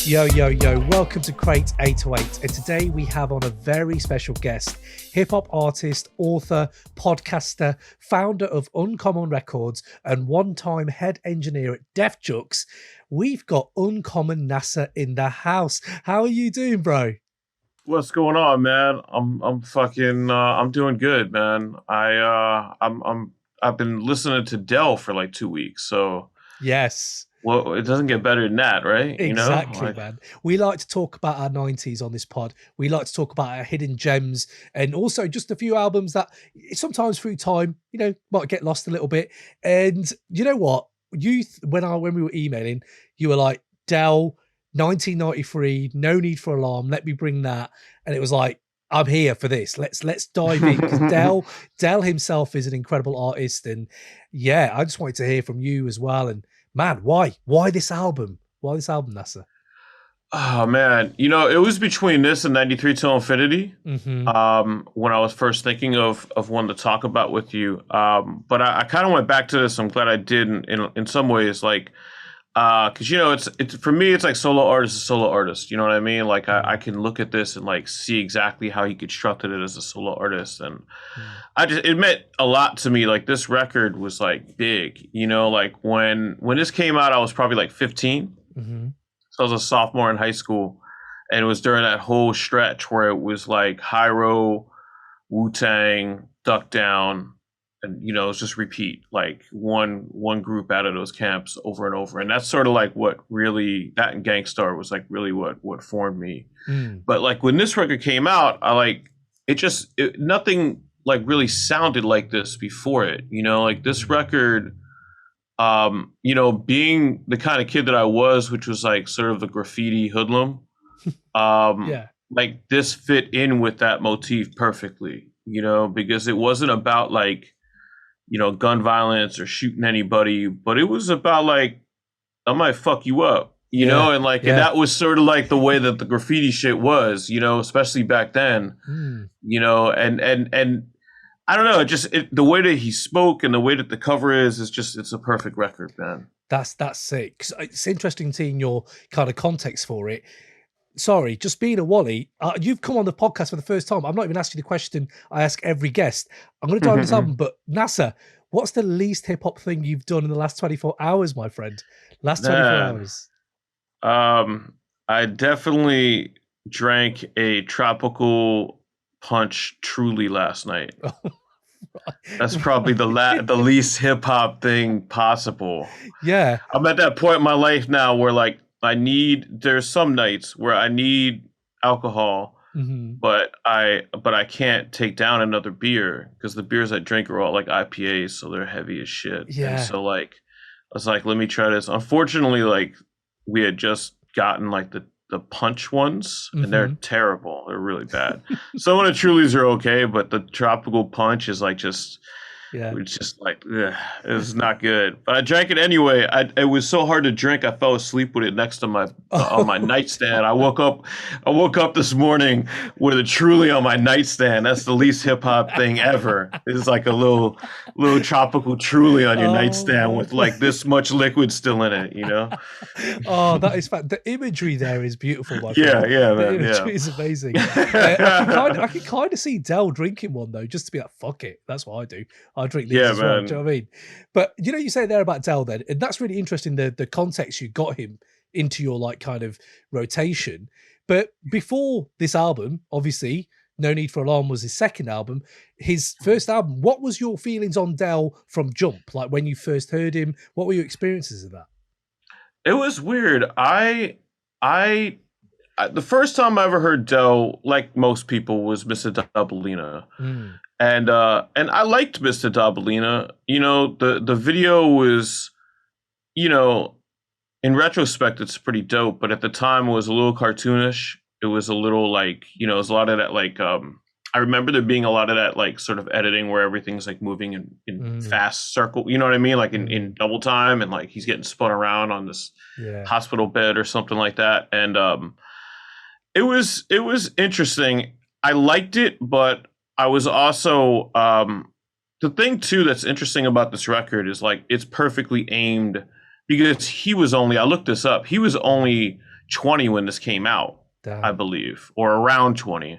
Yo, welcome to Crate 808. And today we have on a very special guest, hip-hop artist, author, podcaster, founder of Uncommon Records, and one-time head engineer at Def Jux. We've got Uncommon NASA in the house. How are you doing, bro? What's going on, man? I'm doing good, man. I've been listening to Dell for like 2 weeks, so Yes. well, it doesn't get better than that, right? Exactly, man. We like to talk about our 90s on this pod. We like to talk about our hidden gems and also just a few albums that sometimes through time, might get lost a little bit. And you know what? When we were emailing, you were like, Dell, 1993, No Need for Alarm, let me bring that. And it was like, I'm here for this. Let's dive in, because Dell himself is an incredible artist. And yeah, I just wanted to hear from you as well. And man, why this album? Why this album, NASA? Oh man, it was between this and 93 Till Infinity. Mm-hmm. When I was first thinking of one to talk about with you. But I kind of went back to this. I'm glad I did in some ways, like, because it's for me, it's like solo artist is solo artist. You know what I mean? Like I can look at this and like see exactly how he constructed it as a solo artist, and it meant a lot to me. Like this record was like big. Like when this came out, I was probably like 15. Mm-hmm. So I was a sophomore in high school, and it was during that whole stretch where it was like Hiero, Wu-Tang, Duck Down. And it was just repeat, like one group out of those camps over and over, and that's sort of like what really, that and Gangstar was like really what formed me. But like when this record came out, I like nothing like really sounded like this before it. Like this record, being the kind of kid that I was, which was like sort of the graffiti hoodlum, Yeah. like this fit in with that motif perfectly. Because it wasn't about like gun violence or shooting anybody, but it was about like, I might fuck you up, and like, and that was sort of like the way that the graffiti shit was, especially back then, and I don't know, the way that he spoke and the way that the cover is it's a perfect record, man. That's sick. 'Cause it's interesting seeing your kind of context for it. Sorry, just being a Wally, you've come on the podcast for the first time. I'm not even asking the question I ask every guest. I'm going to dive into this album, but NASA, what's the least hip-hop thing you've done in the last 24 hours, my friend? Last 24 hours. I definitely drank a tropical punch Truly last night. That's probably the least hip-hop thing possible. Yeah. I'm at that point in my life now where like, there's some nights where I need alcohol, but I can't take down another beer because the beers I drink are all like IPAs, so they're heavy as shit. Yeah. And so like, I was like, let me try this. Unfortunately, like we had just gotten like the punch ones, and they're terrible. They're really bad. Some of the Trulies are okay, but the tropical punch is like just... Yeah, it's just like, it's not good. But I drank it anyway. It was so hard to drink. I fell asleep with it next to my on my nightstand. I woke up this morning with a Truly on my nightstand. That's the least hip hop thing ever. It's like a little tropical Truly on your nightstand with like this much liquid still in it. Oh, that is fact. The imagery there is beautiful. My yeah, friend. yeah, The man. imagery is amazing. I can kind of see Dell drinking one though, just to be like, fuck it. That's what I do. I drink these as well. Do you know what I mean? But you say there about Dell then, and that's really interesting, the context you got him into your like kind of rotation. But before this album, obviously, No Need for Alarm was his second album. His first album, what was your feelings on Dell from Jump? Like when you first heard him, what were your experiences of that? It was weird. I the first time I ever heard Dell, like most people, was Mistadobalina. And I liked Mistadobalina. The video was, in retrospect, it's pretty dope, but at the time it was a little cartoonish. It was a little like, it was a lot of that like, I remember there being a lot of that like sort of editing where everything's like moving in fast circle, you know what I mean? Like in double time, and like he's getting spun around on this hospital bed or something like that. And it was interesting. I liked it, but I was also the thing too that's interesting about this record is like it's perfectly aimed because he was only, I looked this up, he was only 20 when this came out, I Damn. believe, or around 20,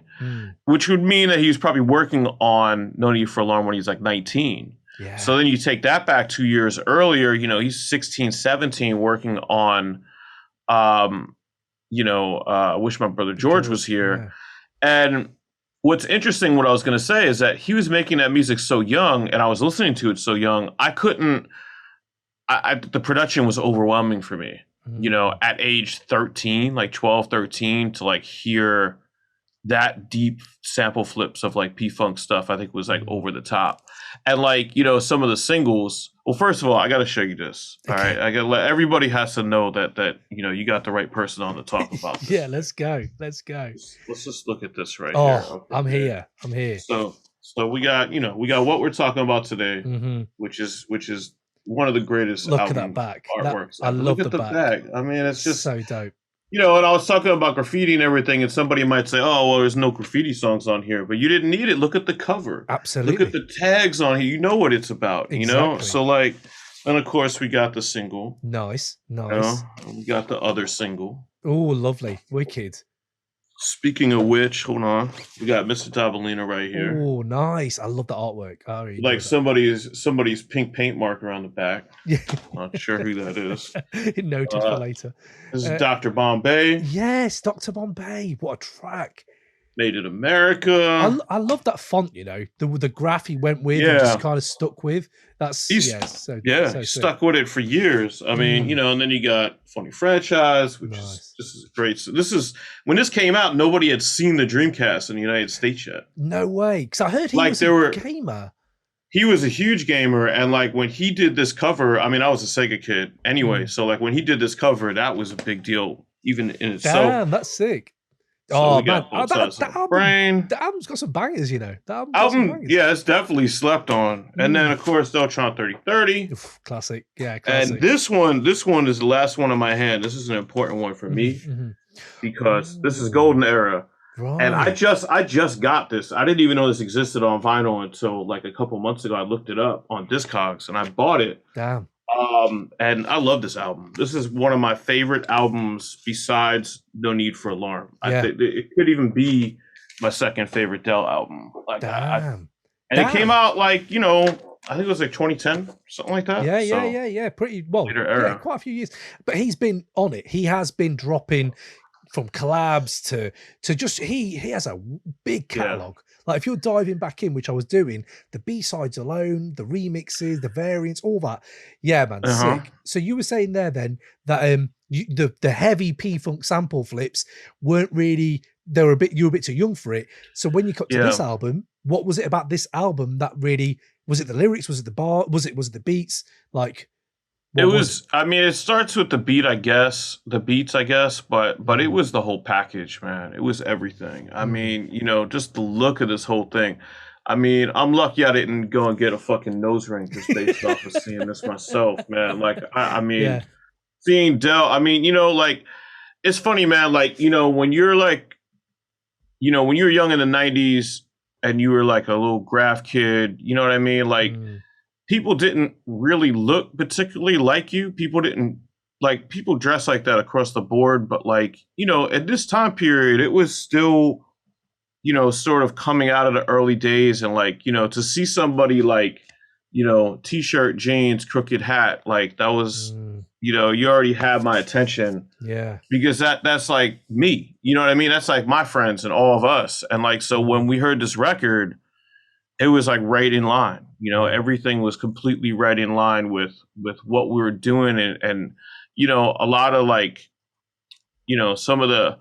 which would mean that he was probably working on No Need for Alarm when he was like 19. Yeah. So then you take that back 2 years earlier, you know, he's 16, 17 working on, Wish My Brother George Was Here. Yeah. And what's interesting, what I was going to say is that he was making that music so young and I was listening to it so young, the production was overwhelming for me, you know, at age 13, like 12, 13, to like hear that deep sample flips of like P-Funk stuff, I think was like over the top. And like, you know, some of the singles, well, first of all, I got to show you this. All right. I got to let everybody has to know that, you know, you got the right person on to talk about this. Yeah, let's go. Let's just look at this right here. Okay, I'm here. So we got what we're talking about today, which is one of the greatest look at that back artworks. I love the back. I mean, it's just so dope. You know, and I was talking about graffiti and everything, and somebody might say, "Oh, well, there's no graffiti songs on here," but you didn't need it. Look at the cover. Absolutely. Look at the tags on here. You know what it's about. Exactly. You know, so like, and of course we got the single. Nice. You know? We got the other single. Oh, lovely, wicked. Speaking of which, hold on, we got Mistadobalina right here. Oh, nice! I love the artwork. Like somebody's pink paint marker on the back. Yeah, not sure who that is. Noted for later. This is Dr. Bombay. Yes, Dr. Bombay. What a track! Made in America. I love that font. You know, the graph he went with, and just kind of stuck with. He's stuck with it for years. I mean, you know, and then you got Funny Franchise, which is great. So this is when this came out, nobody had seen the Dreamcast in the United States yet. No way, because I heard he was a gamer. He was a huge gamer, and like when he did this cover, I mean, I was a Sega kid anyway, so like when he did this cover, that was a big deal, even in itself. Damn, that's sick. So man, the album's got some bangers, you know. Yeah, it's definitely slept on. And then of course Deltron 3030. Classic. Yeah, classic. And this one is the last one in my hand. This is an important one for me because this is Golden Era. Right. And I just got this. I didn't even know this existed on vinyl until like a couple months ago. I looked it up on Discogs and I bought it. Damn. And I love this album. This is one of my favorite albums besides No Need for Alarm. Yeah. It could even be my second favorite Del album. Like, Damn. It came out like, you know, I think it was like 2010, something like that. Yeah. Pretty well. Later era. Yeah, quite a few years. But he's been on it. He has been dropping from collabs to just he has a big catalog. Like if you're diving back in, which I was doing, the B-sides alone, the remixes, the variants, all that. Yeah, man, sick. So you were saying there then that the heavy P-Funk sample flips weren't really, you were a bit too young for it. So when you got to this album, what was it about this album that really, was it the lyrics? Was it the bar? Was it the beats? Like it was, I mean, it starts with the beats, I guess, but it was the whole package, man. It was everything. I mean, you know, just the look of this whole thing. I mean, I'm lucky I didn't go and get a fucking nose ring just based off of seeing this myself, man. Like, I mean, seeing Del, I mean, you know, like, it's funny, man. Like, you know, when you're like, you know, when you were young in the 90s and you were like a little graph kid, you know what I mean? Like, people didn't really look particularly like you. People dress like that across the board. But like, you know, at this time period, it was still, you know, sort of coming out of the early days. And like, you know, to see somebody like, you know, t-shirt, jeans, crooked hat, like that was, you know, you already had my attention. Yeah. Because that's like me, you know what I mean? That's like my friends and all of us. And like, so when we heard this record, it was like right in line, you know, everything was completely right in line with what we were doing. And, you know, a lot of like, you know, some of the,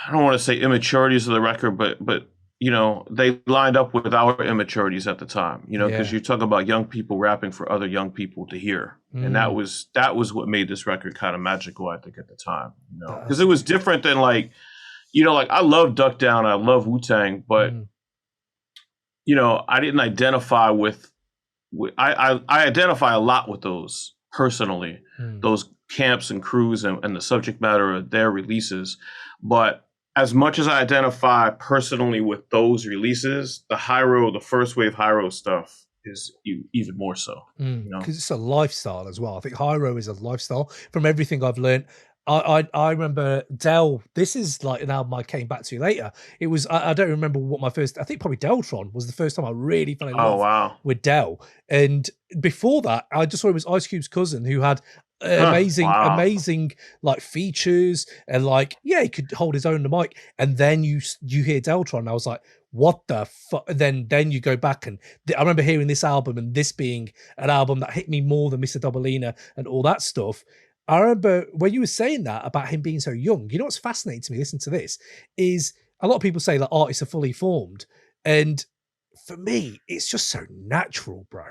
I don't want to say immaturities of the record, but, you know, they lined up with our immaturities at the time, you know, because you talk about young people rapping for other young people to hear. And that was what made this record kind of magical, I think, at the time, you know, because it was different than like, you know, like I love Duck Down, I love Wu-Tang, but you know, I didn't identify with I identify a lot with those personally, those camps and crews and the subject matter of their releases. But as much as I identify personally with those releases, the first wave Hiero stuff is even more so. Because it's a lifestyle as well. I think Hiero is a lifestyle. From everything I've learned, I remember Del. This is like an album I came back to later. It was I don't remember what my first. I think probably Deltron was the first time I really fell in love with Del. And before that, I just thought it was Ice Cube's cousin who had amazing like features and like he could hold his own on the mic. And then you hear Deltron, and I was like, what the fuck? Then you go back and I remember hearing this album and this being an album that hit me more than Mistadobalina and all that stuff. I remember when you were saying that about him being so young, you know what's fascinating to me, listen to this, is a lot of people say that artists are fully formed. And for me, it's just so natural, bro.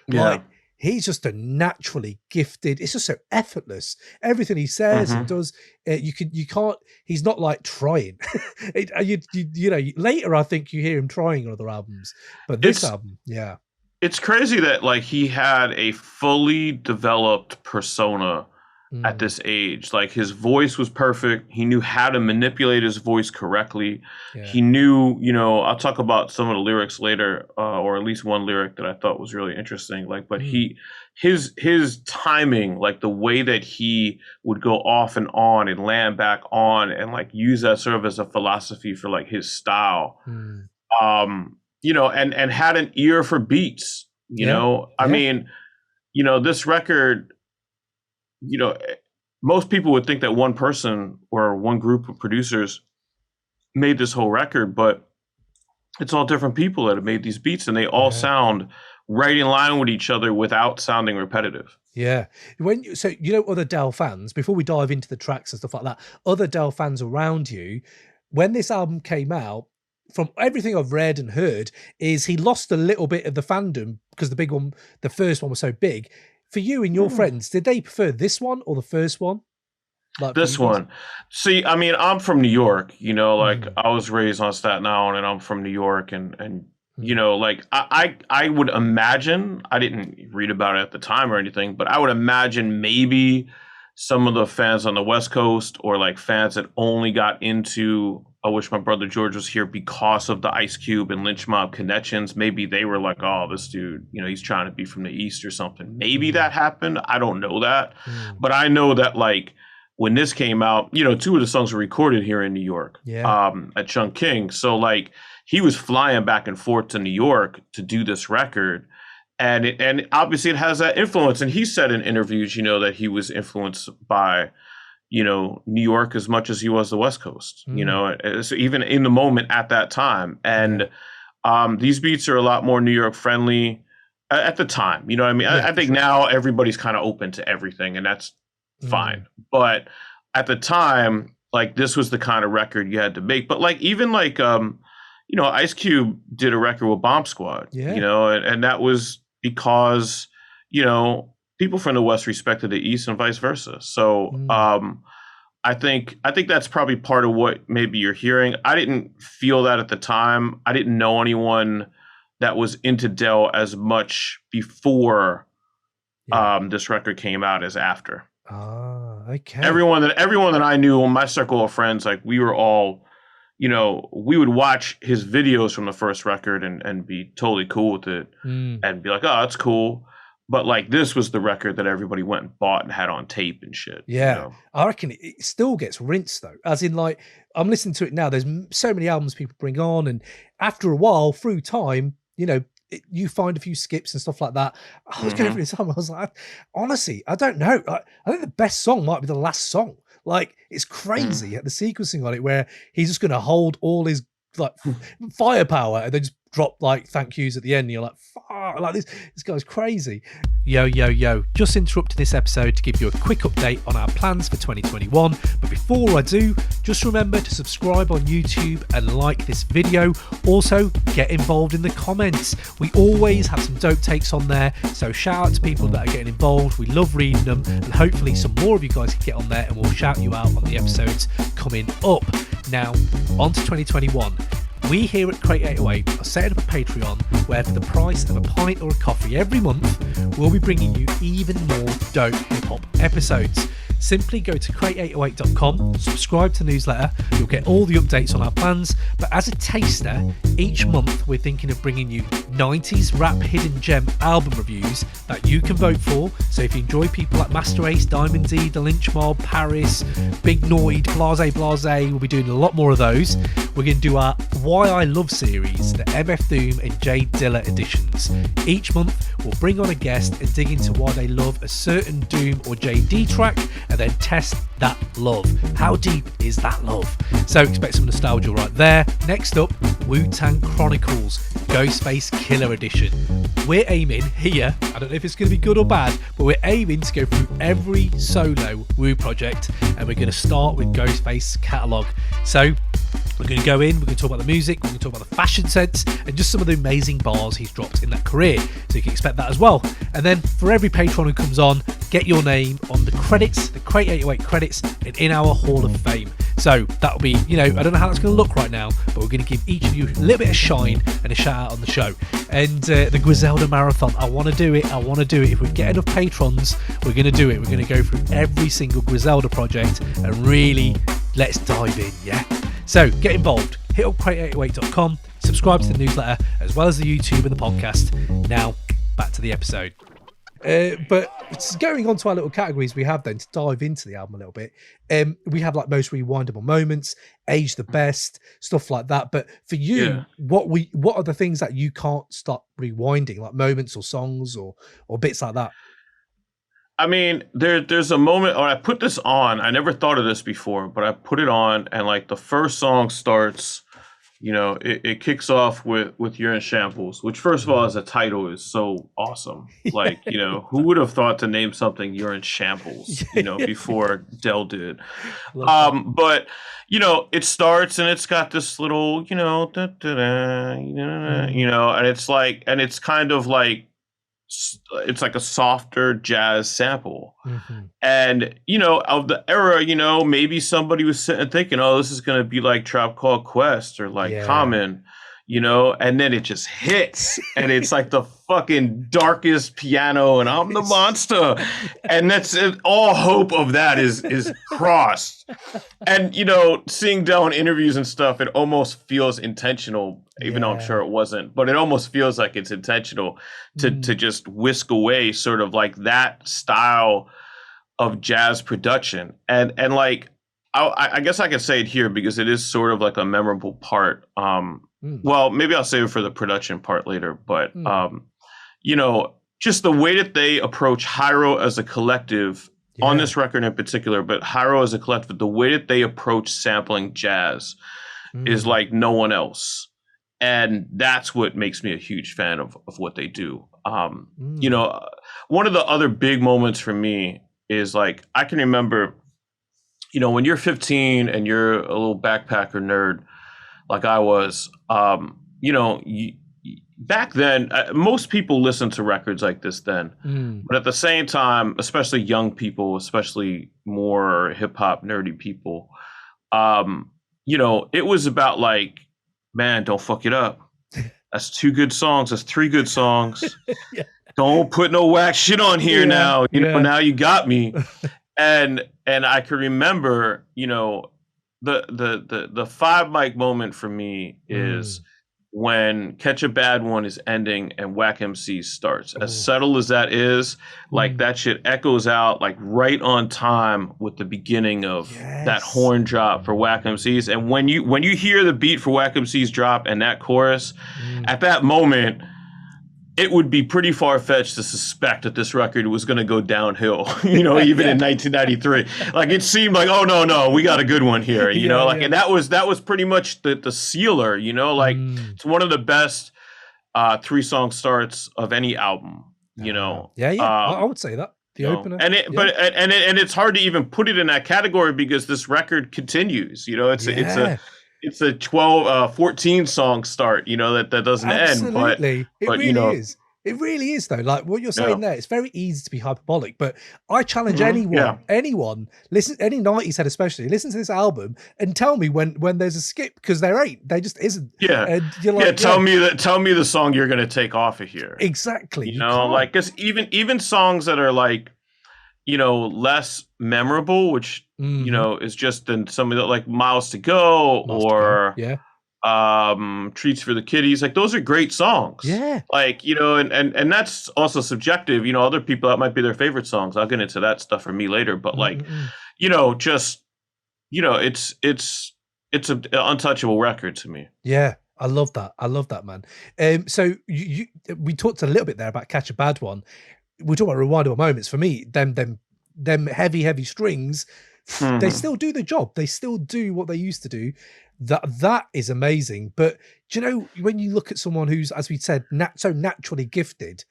Yeah. Like, he's just a naturally gifted, it's just so effortless. Everything he says and does, you can't, he's not like trying. You know, later I think you hear him trying on other albums, but this album, It's crazy that like he had a fully developed persona at this age. Like his voice was perfect. He knew how to manipulate his voice correctly. He knew, you know, I'll talk about some of the lyrics later, or at least one lyric that I thought was really interesting. Like, but his timing, like the way that he would go off and on and land back on and like use that sort of as a philosophy for like his style, you know, and had an ear for beats, you know, I mean, you know, this record, you know, most people would think that one person or one group of producers made this whole record, but it's all different people that have made these beats, and they all sound right in line with each other without sounding repetitive. Yeah. So, you know, other Del fans, before we dive into the tracks and stuff like that, other Del fans around you, when this album came out, from everything I've read and heard, is he lost a little bit of the fandom because the first one was so big. For you and your friends, did they prefer this one or the first one? Like this one. See, I mean, I'm from New York, you know, like I was raised on Staten Island and I'm from New York, and you know, like I would imagine, I didn't read about it at the time or anything, but I would imagine maybe some of the fans on the West Coast, or like fans that only got into I Wish My Brother George Was Here because of the Ice Cube and Lynch Mob connections, maybe they were like, oh, this dude, you know, he's trying to be from the East or something. Maybe that happened. I don't know that. But I know that like when this came out, you know, 2 of the songs were recorded here in New York at Junction. So like he was flying back and forth to New York to do this record. And obviously it has that influence. And he said in interviews, you know, that he was influenced by, you know, New York as much as he was the West Coast, you know, so even in the moment at that time. And these beats are a lot more New York friendly at the time. You know what I mean? I think now everybody's kind of open to everything, and that's fine. But at the time, like this was the kind of record you had to make. But like even like, you know, Ice Cube did a record with Bomb Squad, you know, and that was because, you know, people from the West respected the East and vice versa. So I think that's probably part of what maybe you're hearing. I didn't feel that at the time. I didn't know anyone that was into Del as much before this record came out as after. Okay. Everyone that I knew in my circle of friends, like we were all, you know, we would watch his videos from the first record and be totally cool with it and be like, oh, that's cool. But like this was the record that everybody went and bought and had on tape and shit. Yeah. You know? I reckon it still gets rinsed though. As in like, I'm listening to it now. There's so many albums people bring on, and after a while, through time, you know, you find a few skips and stuff like that. I was going through this album. I was like, honestly, I don't know. I think the best song might be the last song. Like it's crazy at the sequencing on it, where he's just going to hold all his like firepower and then just drop like thank yous at the end, and you're like, fuck, like this guy's crazy. Yo, just interrupting this episode to give you a quick update on our plans for 2021. But before I do, just remember to subscribe on YouTube and like this video. Also, get involved in the comments. We always have some dope takes on there, so shout out to people that are getting involved. We love reading them, and hopefully some more of you guys can get on there and we'll shout you out on the episodes coming up. Now, on to 2021. We here at Crate 808 are setting up a Patreon where for the price of a pint or a coffee every month, we'll be bringing you even more dope hip-hop episodes. Simply go to crate808.com, subscribe to the newsletter. You'll get all the updates on our plans. But as a taster, each month we're thinking of bringing you 90s rap hidden gem album reviews that you can vote for. So if you enjoy people like Master Ace, Diamond D, The Lynch Mob, Paris, Big Noid, Blase Blase, we'll be doing a lot more of those. We're going to do our Why I Love series, the MF Doom and J Dilla editions. Each month we'll bring on a guest and dig into why they love a certain Doom or JD track and then test that love. How deep is that love? So expect some nostalgia right there. Next up, Wu-Tang Chronicles Ghostface Killer Edition. We're aiming here, I don't know if it's going to be good or bad, but we're aiming to go through every solo Wu project, and we're going to start with Ghostface catalogue. So we're going to go in, we're going to talk about the music, we're going to talk about the fashion sense, and just some of the amazing bars he's dropped in that career. So you can expect that as well. And then for every patron who comes on, get your name on the credits, the Crate 808 credits, and in our Hall of Fame. So that'll be, I don't know how that's going to look right now, but we're going to give each of you a little bit of shine and a shout out on the show. And the Griselda Marathon, I want to do it. If we get enough patrons, we're going to do it. We're going to go through every single Griselda project and really let's dive in, yeah? So get involved. Hit up crate808.com, subscribe to the newsletter, as well as the YouTube and the podcast. Now, back to the episode. But going on to our little categories we have then to dive into the album a little bit. We have like most rewindable moments, age the best, stuff like that. But for you, what are the things that you can't stop rewinding, like moments or songs or bits like that? I mean, there's a moment when I put this on. I never thought of this before, but I put it on, and like the first song starts. It kicks off with "You're in Shambles," which, first of all, as a title, is so awesome. Like, who would have thought to name something "You're in Shambles"? Before Dell did. But it starts and it's got this little, and it's like, and it's kind of like. It's like a softer jazz sample. And of the era, maybe somebody was sitting thinking, oh, this is going to be like Tribe Called Quest or like Common, and then it just hits and it's like the fucking darkest piano and I'm the monster, and that's it. All hope of that is crossed. And seeing Dell in interviews and stuff, it almost feels intentional, even though I'm sure it wasn't, but it almost feels like it's intentional to just whisk away sort of like that style of jazz production. And like I guess I could say it here because it is sort of like a memorable part. Well, maybe I'll save it for the production part later, but just the way that they approach Hiero as a collective on this record in particular, but Hiero as a collective, the way that they approach sampling jazz is like no one else. And that's what makes me a huge fan of what they do. One of the other big moments for me is like, I can remember, when you're 15 and you're a little backpacker nerd like I was, back then, most people listened to records like this then. But at the same time, especially young people, especially more hip hop nerdy people, it was about like, man, don't fuck it up. That's 2 good songs. That's 3 good songs. Don't put no whack shit on here now. Now you got me. And I can remember, the 5 mic moment for me is when Catch a Bad One is ending and Whack MC starts. As subtle as that is, like that shit echoes out like right on time with the beginning of that horn drop for Whack MCs. And when you hear the beat for Whack MCs drop and that chorus, at that moment, it would be pretty far-fetched to suspect that this record was going to go downhill, even in 1993. Like it seemed like, oh no, we got a good one here, and that was pretty much the sealer, it's one of the best 3-song starts of any album, I would say that. The opener. And it's hard to even put it in that category because this record continues, it's a 14 song start, that doesn't end. But it really is. It really is though. Like what you're saying there, it's very easy to be hyperbolic, but I challenge anyone, listen, any 90s head especially, listen to this album and tell me when there's a skip, because there just isn't. And you're like, tell me the song you're gonna take off of here. Exactly. Like, because even songs that are like, less memorable, which Hmm. is just than some of the like Miles to Go Miles to go. or Yeah. Treats for the Kiddies. Like those are great songs. Yeah. Like, and that's also subjective. Other people, that might be their favorite songs. I'll get into that stuff for me later. But like, Mm-mm-mm. just it's an untouchable record to me. Yeah. I love that. I love that, man. So we talked a little bit there about Catch a Bad One. We're talking about rewindable moments. For me, them heavy strings, they Hmm. still do the job. They still do what they used to do. That is amazing. But do you know, when you look at someone who's, as we said, so naturally gifted,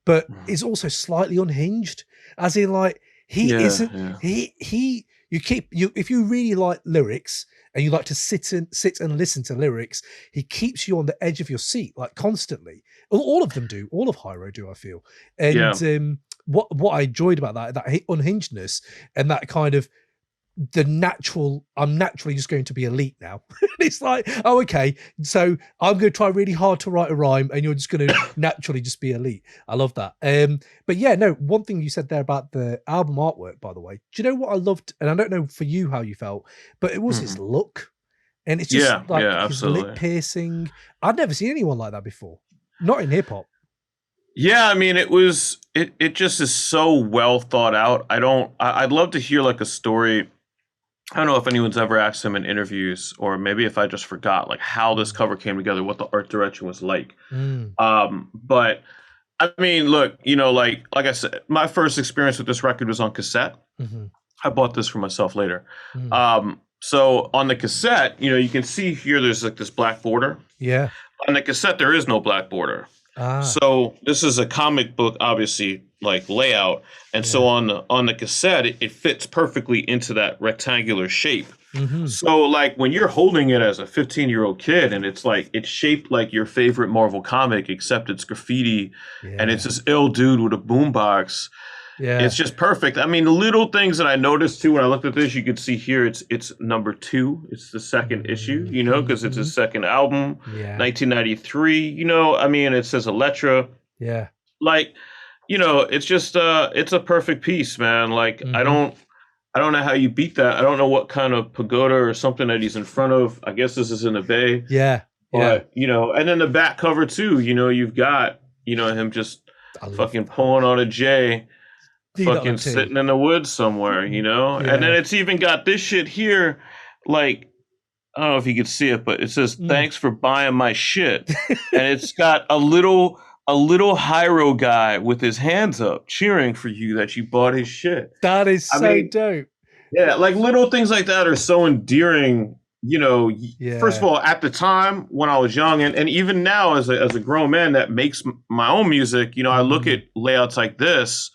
but is also slightly unhinged, as in like he Yeah, isn't yeah. he you if you really like lyrics and you like to sit and listen to lyrics, he keeps you on the edge of your seat like constantly. All of them do. All of Hiero do, I feel. Yeah. And what I enjoyed about that unhingedness and that kind of I'm naturally just going to be elite now. It's like, oh, okay, so I'm going to try really hard to write a rhyme and you're just going to naturally just be elite. I love that. But yeah, no, one thing you said there about the album artwork, by the way, do you know what I loved? And I don't know for you how you felt, but it was his Mhm. look. And it's just Yeah, like yeah, his lip absolutely. piercing. I'd never seen anyone like that before. Not in hip hop. Yeah, I mean, it just is so well thought out. I'd love to hear like a story. I don't know if anyone's ever asked him in interviews, or maybe if I just forgot like how this Mm. cover came together, what the art direction was like. Mm. But I mean, look, like I said, my first experience with this record was on cassette. Hmm. I bought this for myself later. Mm. So on the cassette, you can see here there's like this black border. Yeah. On the cassette, there is no black border. Ah. So this is a comic book, obviously, like layout, and so Yeah. on the cassette, it fits perfectly into that rectangular shape. Hmm. So like when you're holding it as a 15-year-old kid, and it's like it's shaped like your favorite Marvel comic, except it's graffiti, and it's Yeah. this ill dude with a boombox. It's Yeah. just perfect. I mean, the little things that I noticed too when I looked at this, you could see here it's number 2. It's the second issue, because it's his Mhm. second album, Yeah. 1993. I mean, it says Electra. Yeah. Like, it's just it's a perfect piece, man. Like, Mhm. I don't know how you beat that. I don't know what kind of pagoda or something that he's in front of. I guess this is in the bay, Yeah. Yeah. but and then the back cover too. You've got him just I love fucking that. pulling on a J, D not a fucking T. sitting in the woods somewhere, and then Yeah. it's even got this shit here, like I don't know if you can see it, but it says Mm. thanks for buying my shit, and it's got a little Hiero guy with his hands up cheering for you that you bought his shit. That is I so mean, dope. yeah, like little things like that are so endearing. First of Yeah. all, at the time when I was young, and even now as a grown man that makes my own music, I look Mm. at layouts like this,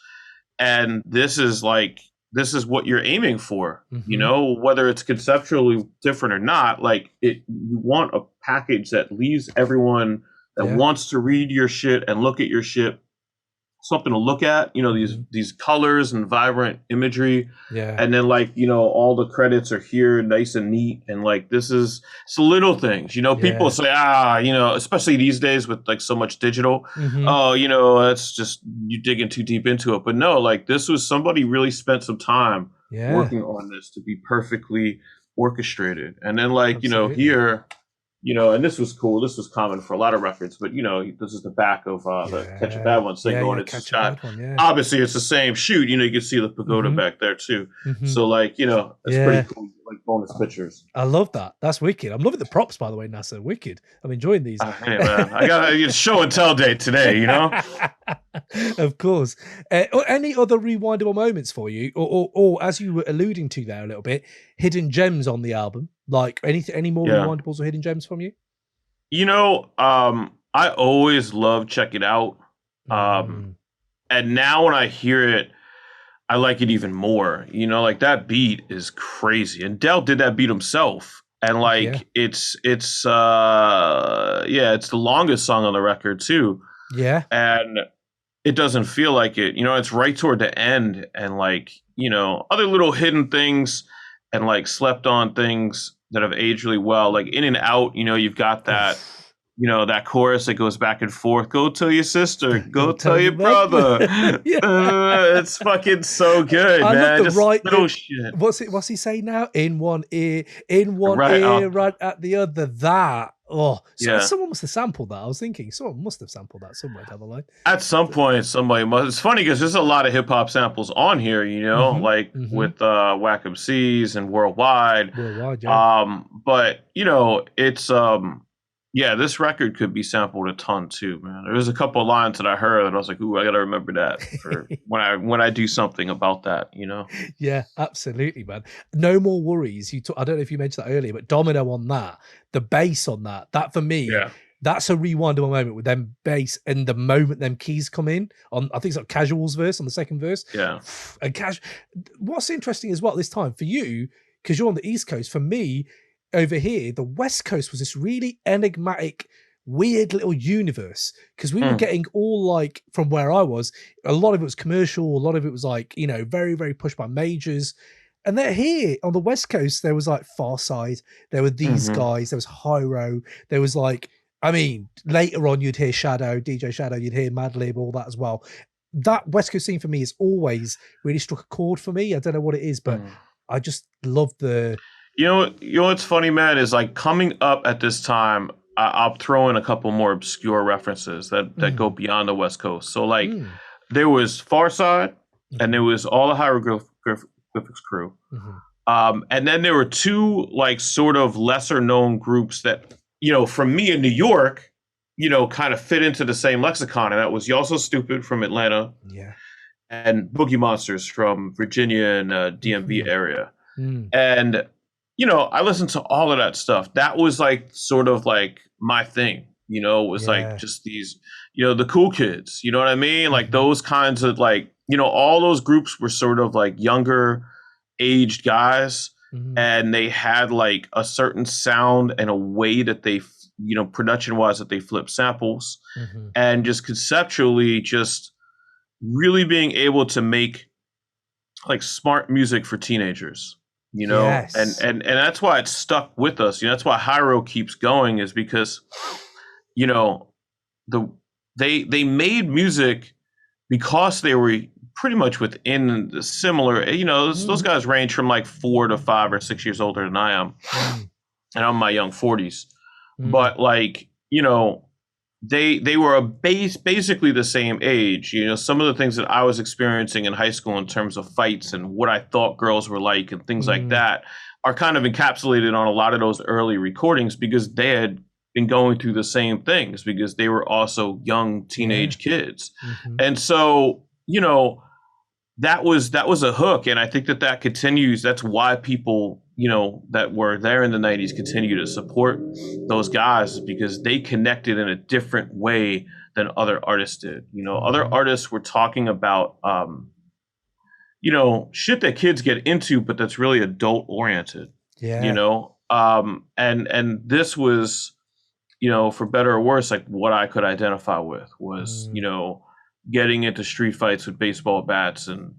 and this is what you're aiming for. Mhm. Whether it's conceptually different or not, like you want a package that leaves everyone that Yeah. wants to read your shit and look at your shit something to look at, these Mhm. these colors and vibrant imagery. Yeah. And then like, all the credits are here nice and neat. And like it's the little things. People Yeah. say, especially these days with like so much digital, Mhm. oh, that's just you digging too deep into it. But no, like this was somebody really spent some time Yeah. working on this to be perfectly orchestrated. And then like, Absolutely. here and this was cool. This was common for a lot of records, but this is the back of the Catch a Bad Yeah. One Yeah, single, yeah, and it's just Catch a got Bad One, yeah. obviously it's the same shoot. You can see the pagoda Mhm. back there too. Mhm. So like it's pretty Yeah. cool, like bonus pictures. I love that. That's wicked. I'm loving the props, by the way, NASA. Wicked. I'm enjoying these. Hey man, I got a show and tell day today. Of course. Or any other rewindable moments for you, or as you were alluding to there a little bit, hidden gems on the album? Like any more Yeah. rewindables or hidden gems from you? I always love Check It Out. Um, Mm. and now when I hear it, I like it even more. Like that beat is crazy. And Dell did that beat himself. And Yeah. like it's yeah, it's the longest song on the record too. Yeah. And it doesn't feel like it. It's right toward the end, and like, other little hidden things and like slept on things that have aged really well. Like In and Out, you've got that Oof. that chorus that goes back and forth. Go tell your sister. Go tell your mum. brother. Yeah. It's fucking so good, I man. love the Just right little shit. What's he saying now? In one ear, right at the other. That Yeah. someone must have sampled that. I was thinking someone must have sampled that somewhere down the line. At some point, somebody must. It's funny because there's a lot of hip hop samples on here, like with Whack MCs and Worldwide. Yeah. But it's this record could be sampled a ton too, man. There's a couple of lines that I heard and I was like, ooh, I gotta remember that for when I do something about that, Yeah, absolutely, man. No More Worries. I don't know if you mentioned that earlier, but Domino on that, the bass on that for me, that's a rewindable moment with them bass and the moment them keys come in on, I think it's like Casual's verse on the second verse. Yeah. And what's interesting as well this time for you, because you're on the East Coast, for me, over here, the West Coast was this really enigmatic, weird little universe because we were getting all like from where I was, a lot of it was commercial, a lot of it was like, very, very pushed by majors. And they're here on the West Coast, there was like Farside, there were these guys, there was Hiero, there was like, I mean, later on you'd hear DJ Shadow, you'd hear Madlib, all that as well. That West Coast scene for me has always really struck a chord for me. I don't know what it is, but I just love the. You know what's funny, man, is like coming up at this time, I'll throw in a couple more obscure references that go beyond the West Coast. So like there was Farside and there was all the Hieroglyphics crew. And then there were two like sort of lesser known groups that, from me in New York, kind of fit into the same lexicon. And that was Y'all So Stupid from Atlanta. Yeah. And Boogie Monsters from Virginia and DMV area. And I listened to all of that stuff. That was like sort of like my thing, was like just these, the cool kids, you know what I mean? Like those kinds of like, all those groups were sort of like younger aged guys and they had like a certain sound and a way that they, production wise that they flip samples and just conceptually just really being able to make like smart music for teenagers. Yes. And that's why it's stuck with us. That's why Hiero keeps going is because, they made music because they were pretty much within the similar, those guys range from like 4 to 5 or 6 years older than I am. And I'm in my young 40s. But like, they were basically the same age. Some of the things that I was experiencing in high school in terms of fights and what I thought girls were like and things like that are kind of encapsulated on a lot of those early recordings because they had been going through the same things because they were also young teenage kids. And so, that was a hook. And I think that continues. That's why people, that were there in the 90s continue to support those guys because they connected in a different way than other artists did. Other artists were talking about, shit that kids get into, but that's really adult oriented, and this was, for better or worse, like what I could identify with was, getting into street fights with baseball bats and,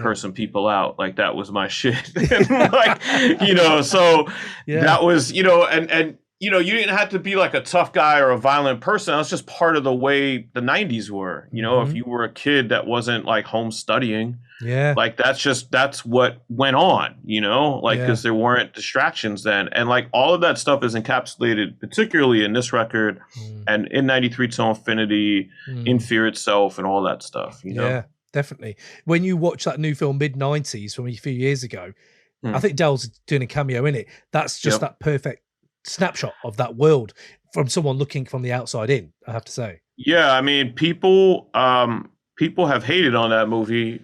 cursing people out. Like that was my shit. Like, so that was, and you didn't have to be like a tough guy or a violent person. That was just part of the way the 90s were. If you were a kid that wasn't like home studying, like that's what went on, because there weren't distractions then. And like all of that stuff is encapsulated, particularly in this record and in 93 to Infinity, in Fear Itself and all that stuff, Yeah, definitely. When you watch that new film Mid-90s from a few years ago, I think Dell's doing a cameo in it. That's just that perfect snapshot of that world from someone looking from the outside in, I have to say. Yeah, I mean, people have hated on that movie,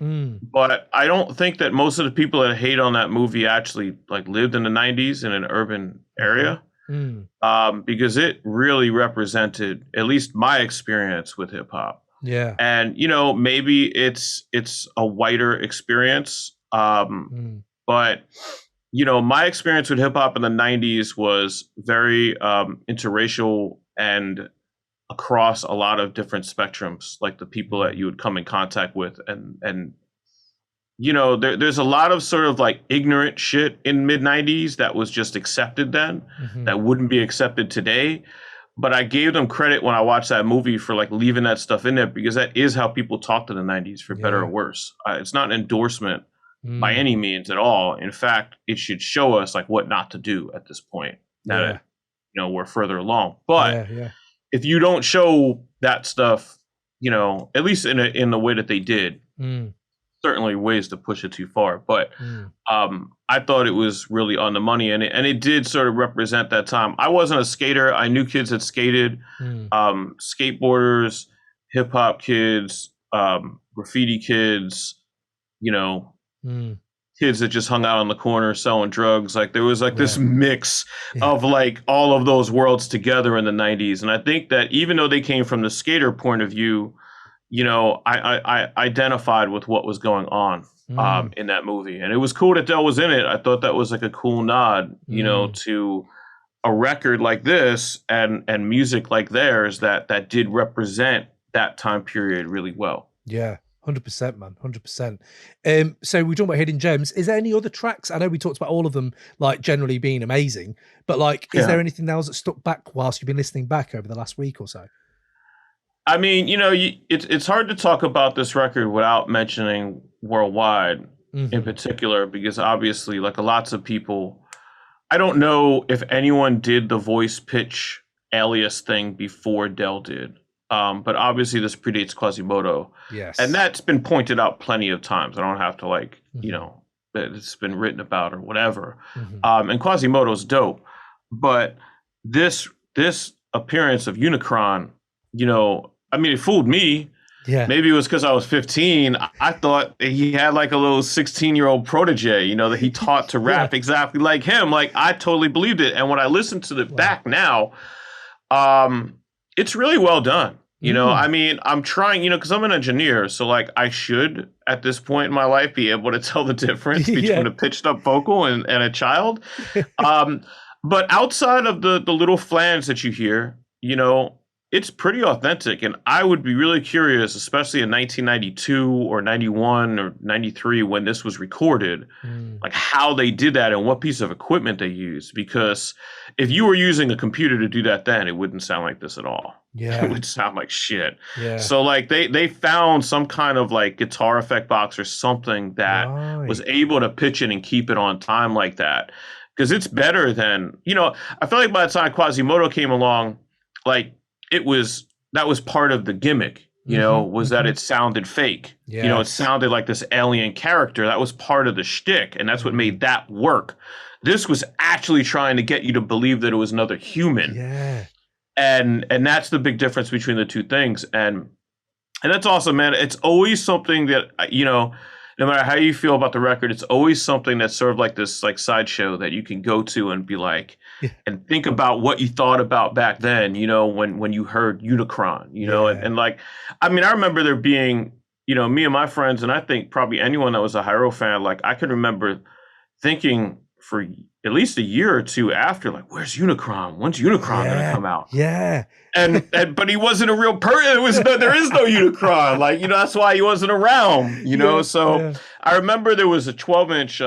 but I don't think that most of the people that hate on that movie actually like lived in the 90s in an urban area, because it really represented at least my experience with hip hop. Yeah. And, maybe it's a whiter experience. But, my experience with hip hop in the 90s was very interracial and across a lot of different spectrums, like the people that you would come in contact with. And there's a lot of sort of like ignorant shit in mid 90s that was just accepted then that wouldn't be accepted today. but I gave them credit when I watched that movie for like leaving that stuff in there, because that is how people talked in the 90s, for better or worse. It's not an endorsement by any means at all. In fact, it should show us like what not to do at this point, that we're further along. But if you don't show that stuff, at least in the way that they did, certainly ways to push it too far. But I thought it was really on the money, and it did sort of represent that time. I wasn't a skater. I knew kids that skated, skateboarders, hip hop kids, graffiti kids, kids that just hung out on the corner selling drugs. Like there was like this mix of like all of those worlds together in the 90s. And I think that even though they came from the skater point of view, I identified with what was going on in that movie. And it was cool that Del was in it. I thought that was like a cool nod, to a record like this and music like theirs that did represent that time period really well. Yeah. 100%, man. 100%. So we're talking about hidden gems. Is there any other tracks? I know we talked about all of them, like generally being amazing, but like, is there anything else that stuck back whilst you've been listening back over the last week or so? I mean, it's hard to talk about this record without mentioning Worldwide in particular, because obviously, like lots of people, I don't know if anyone did the voice pitch alias thing before Del did. But obviously this predates Quasimodo. Yes. And that's been pointed out plenty of times. I don't have to it's been written about or whatever. And Quasimodo's dope. But this appearance of Unicron, it fooled me. Yeah. Maybe it was because I was 15. I thought he had like a little 16-year-old protege, that he taught to rap exactly like him. Like I totally believed it. And when I listen to it back now, it's really well done. I'm trying, because I'm an engineer. So like I should at this point in my life be able to tell the difference between a pitched up vocal and a child. But outside of the little flange that you hear, it's pretty authentic. And I would be really curious, especially in 1992 or 91 or 93, when this was recorded, like how they did that and what piece of equipment they used. Because if you were using a computer to do that then, it wouldn't sound like this at all. Yeah. It would sound like shit. Yeah. So like they found some kind of like guitar effect box or something that was able to pitch it and keep it on time like that. Because it's better than, I feel like by the time Quasimodo came along, like that was part of the gimmick, was that it sounded fake. It sounded like this alien character. That was part of the shtick, and that's what made that work. This was actually trying to get you to believe that it was another human. Yeah. And that's the big difference between the two things. And that's awesome, man. It's always something that, no matter how you feel about the record, it's always something that's sort of like this like sideshow that you can go to and be like, and think about what you thought about back then, when you heard Unicron, and like, I remember there being, me and my friends, and I think probably anyone that was a Hiero fan, like I can remember thinking for at least a year or two after, like, where's Unicron? When's Unicron gonna come out? Yeah. And but he wasn't a real person. There is no Unicron. Like, that's why he wasn't around, I remember there was a 12-inch,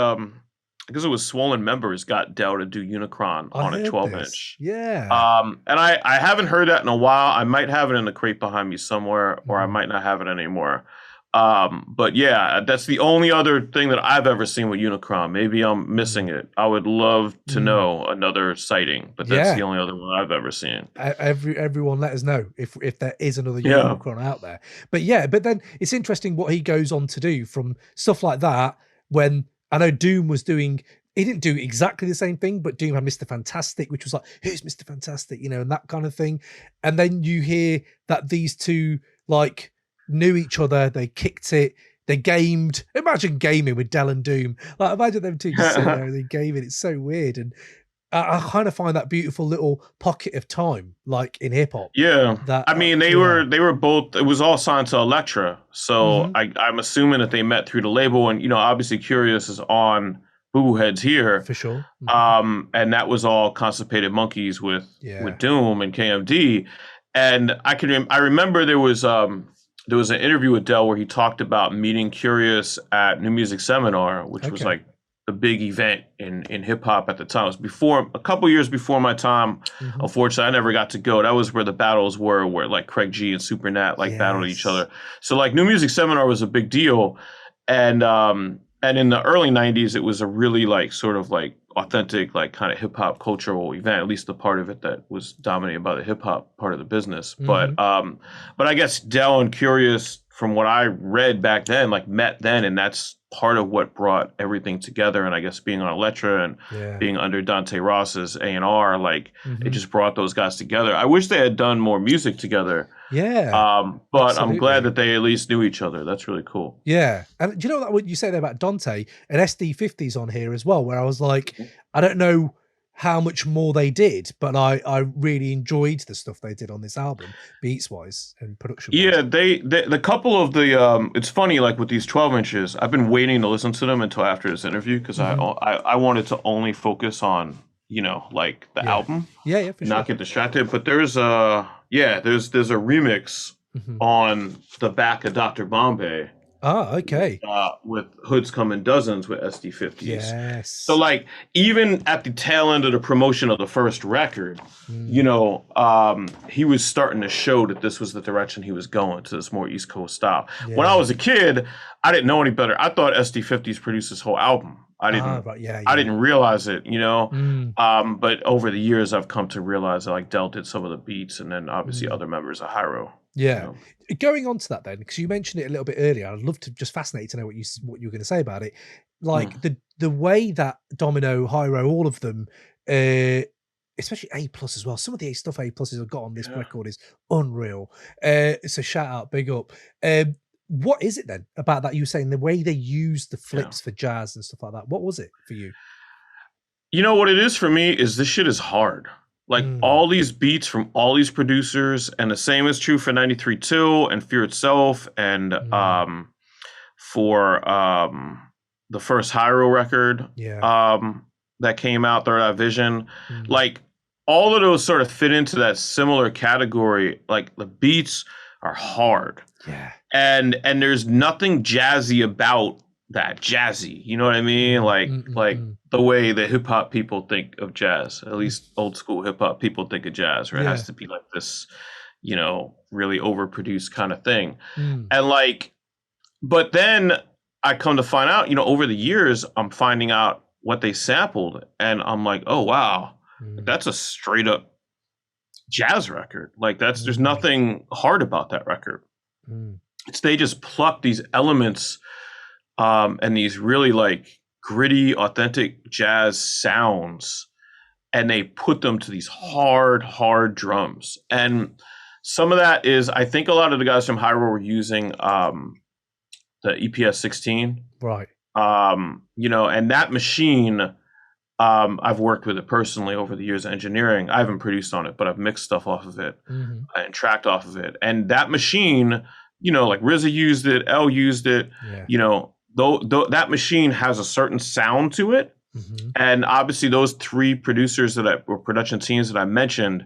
because it was Swollen Members got Del to do Unicron on a 12-inch. Yeah. And I haven't heard that in a while. I might have it in the crate behind me somewhere, or I might not have it anymore. But yeah, that's the only other thing that I've ever seen with Unicron. Maybe I'm missing it. I would love to know another sighting, but that's the only other one I've ever seen. Everyone let us know if there is another Unicron out there. But then it's interesting what he goes on to do from stuff like that. When I know Doom was doing, he didn't do exactly the same thing, but Doom had Mr. Fantastic, which was like, who's Mr. Fantastic, and that kind of thing. And then you hear that these two like knew each other, they kicked it, they gamed. Imagine gaming with Del and Doom. Like, imagine them two just sitting there and they game it. It's so weird. And I kind of find that beautiful little pocket of time, like in hip hop. Yeah. They were both, it was all signed to Elektra. So I'm assuming that they met through the label, and, obviously Curious is on Boo Heads here. For sure. And that was all Constipated Monkeys with Doom and KMD. And I remember there was an interview with Del where he talked about meeting Curious at New Music Seminar, which was like the big event in hip hop at the time. It was a couple years before my time. Unfortunately, I never got to go. That was where the battles were, where like Craig G and Super Nat like battled each other. So like New Music Seminar was a big deal, and in the early '90s, it was a really like sort of like authentic like kind of hip hop cultural event. At least the part of it that was dominated by the hip hop part of the business. But I guess Del and Curious, from what I read back then, like met then, and that's part of what brought everything together. And I guess being on Elektra and being under Dante Ross's A&R, like it just brought those guys together. I wish they had done more music together. Yeah. But absolutely. I'm glad that they at least knew each other. That's really cool. Yeah. And do you know that what you say there about Dante and SD50's on here as well, where I was like, I don't know how much more they did, but I really enjoyed the stuff they did on this album, beats wise and production wise. Yeah, the couple of the it's funny, like with these 12 inches, I've been waiting to listen to them until after this interview because I wanted to only focus on, you know, like the album. Yeah, for sure. Not get distracted. But there's a remix on the back of Dr. Bombay. Oh, okay. With Hoods Come in Dozens with SD50s. Yes. So like even at the tail end of the promotion of the first record, you know, he was starting to show that this was the direction he was going, to this more East Coast style. Yeah. When I was a kid, I didn't know any better. I thought SD50s produced this whole album. I didn't realize it, you know. But over the years, I've come to realize that like Del did some of the beats, and then obviously other members of Hiero. Yeah. You know? Going on to that then, because you mentioned it a little bit earlier, I'd love to just fascinated to know what you were going to say about it. Like the way that Domino, Hiero, all of them, especially A+ as well. Some of the stuff A+ have got on this record is unreal. So shout out, big up. What is it then about that you were saying, the way they use the flips for jazz and stuff like that? What was it for you? You know what it is for me is this shit is hard. Like all these beats from all these producers, and the same is true for 93.2 and Fear Itself, and for the first Hiero record that came out, Third Eye Vision. Like all of those sort of fit into that similar category. Like the beats are hard. Yeah. And there's nothing jazzy about that jazzy, you know what I mean? Like the way the hip hop people think of jazz, at least old school hip hop people think of jazz, right? It has to be like this, you know, really overproduced kind of thing. And like, but then I come to find out, you know, over the years, I'm finding out what they sampled, and I'm like, oh wow, that's a straight up jazz record. Like there's nothing hard about that record. It's they just pluck these elements and these really like gritty, authentic jazz sounds, and they put them to these hard drums. And some of that is, I think a lot of the guys from Hiero were using the EPS 16. Right. You know, and that machine, I've worked with it personally over the years of engineering. I haven't produced on it, but I've mixed stuff off of it and tracked off of it. And that machine, you know, like RZA used it, L used it, you know, though that machine has a certain sound to it. And obviously those three producers or production teams that I mentioned,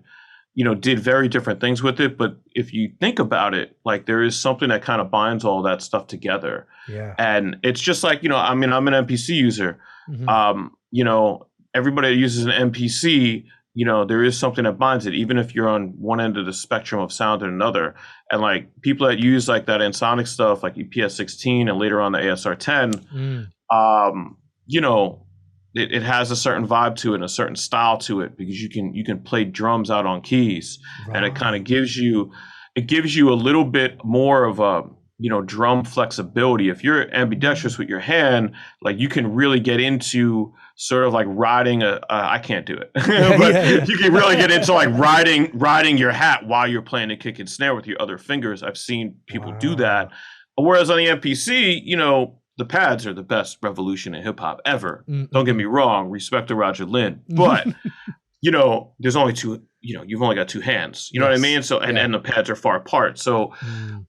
you know, did very different things with it. But if you think about it, like there is something that kind of binds all that stuff together. Yeah. And it's just like, you know, I mean, I'm an MPC user. You know, everybody that uses an MPC, you know, there is something that binds it, even if you're on one end of the spectrum of sound and another. And like people that use like that Ensoniq stuff, like EPS 16 and later on the ASR 10, you know, it has a certain vibe to it and a certain style to it, because you can play drums out on keys, and it kind of gives you a little bit more of a, you know, drum flexibility. If you're ambidextrous with your hand, like you can really get into sort of like riding I can't do it, but you can really get into like riding your hat while you're playing a kick and snare with your other fingers. I've seen people do that. Whereas on the MPC, you know, the pads are the best revolution in hip hop ever. Don't get me wrong, respect to Roger Lynn, but you know, there's only two, you know, you've only got two hands, you know what I mean? So, and the pads are far apart. So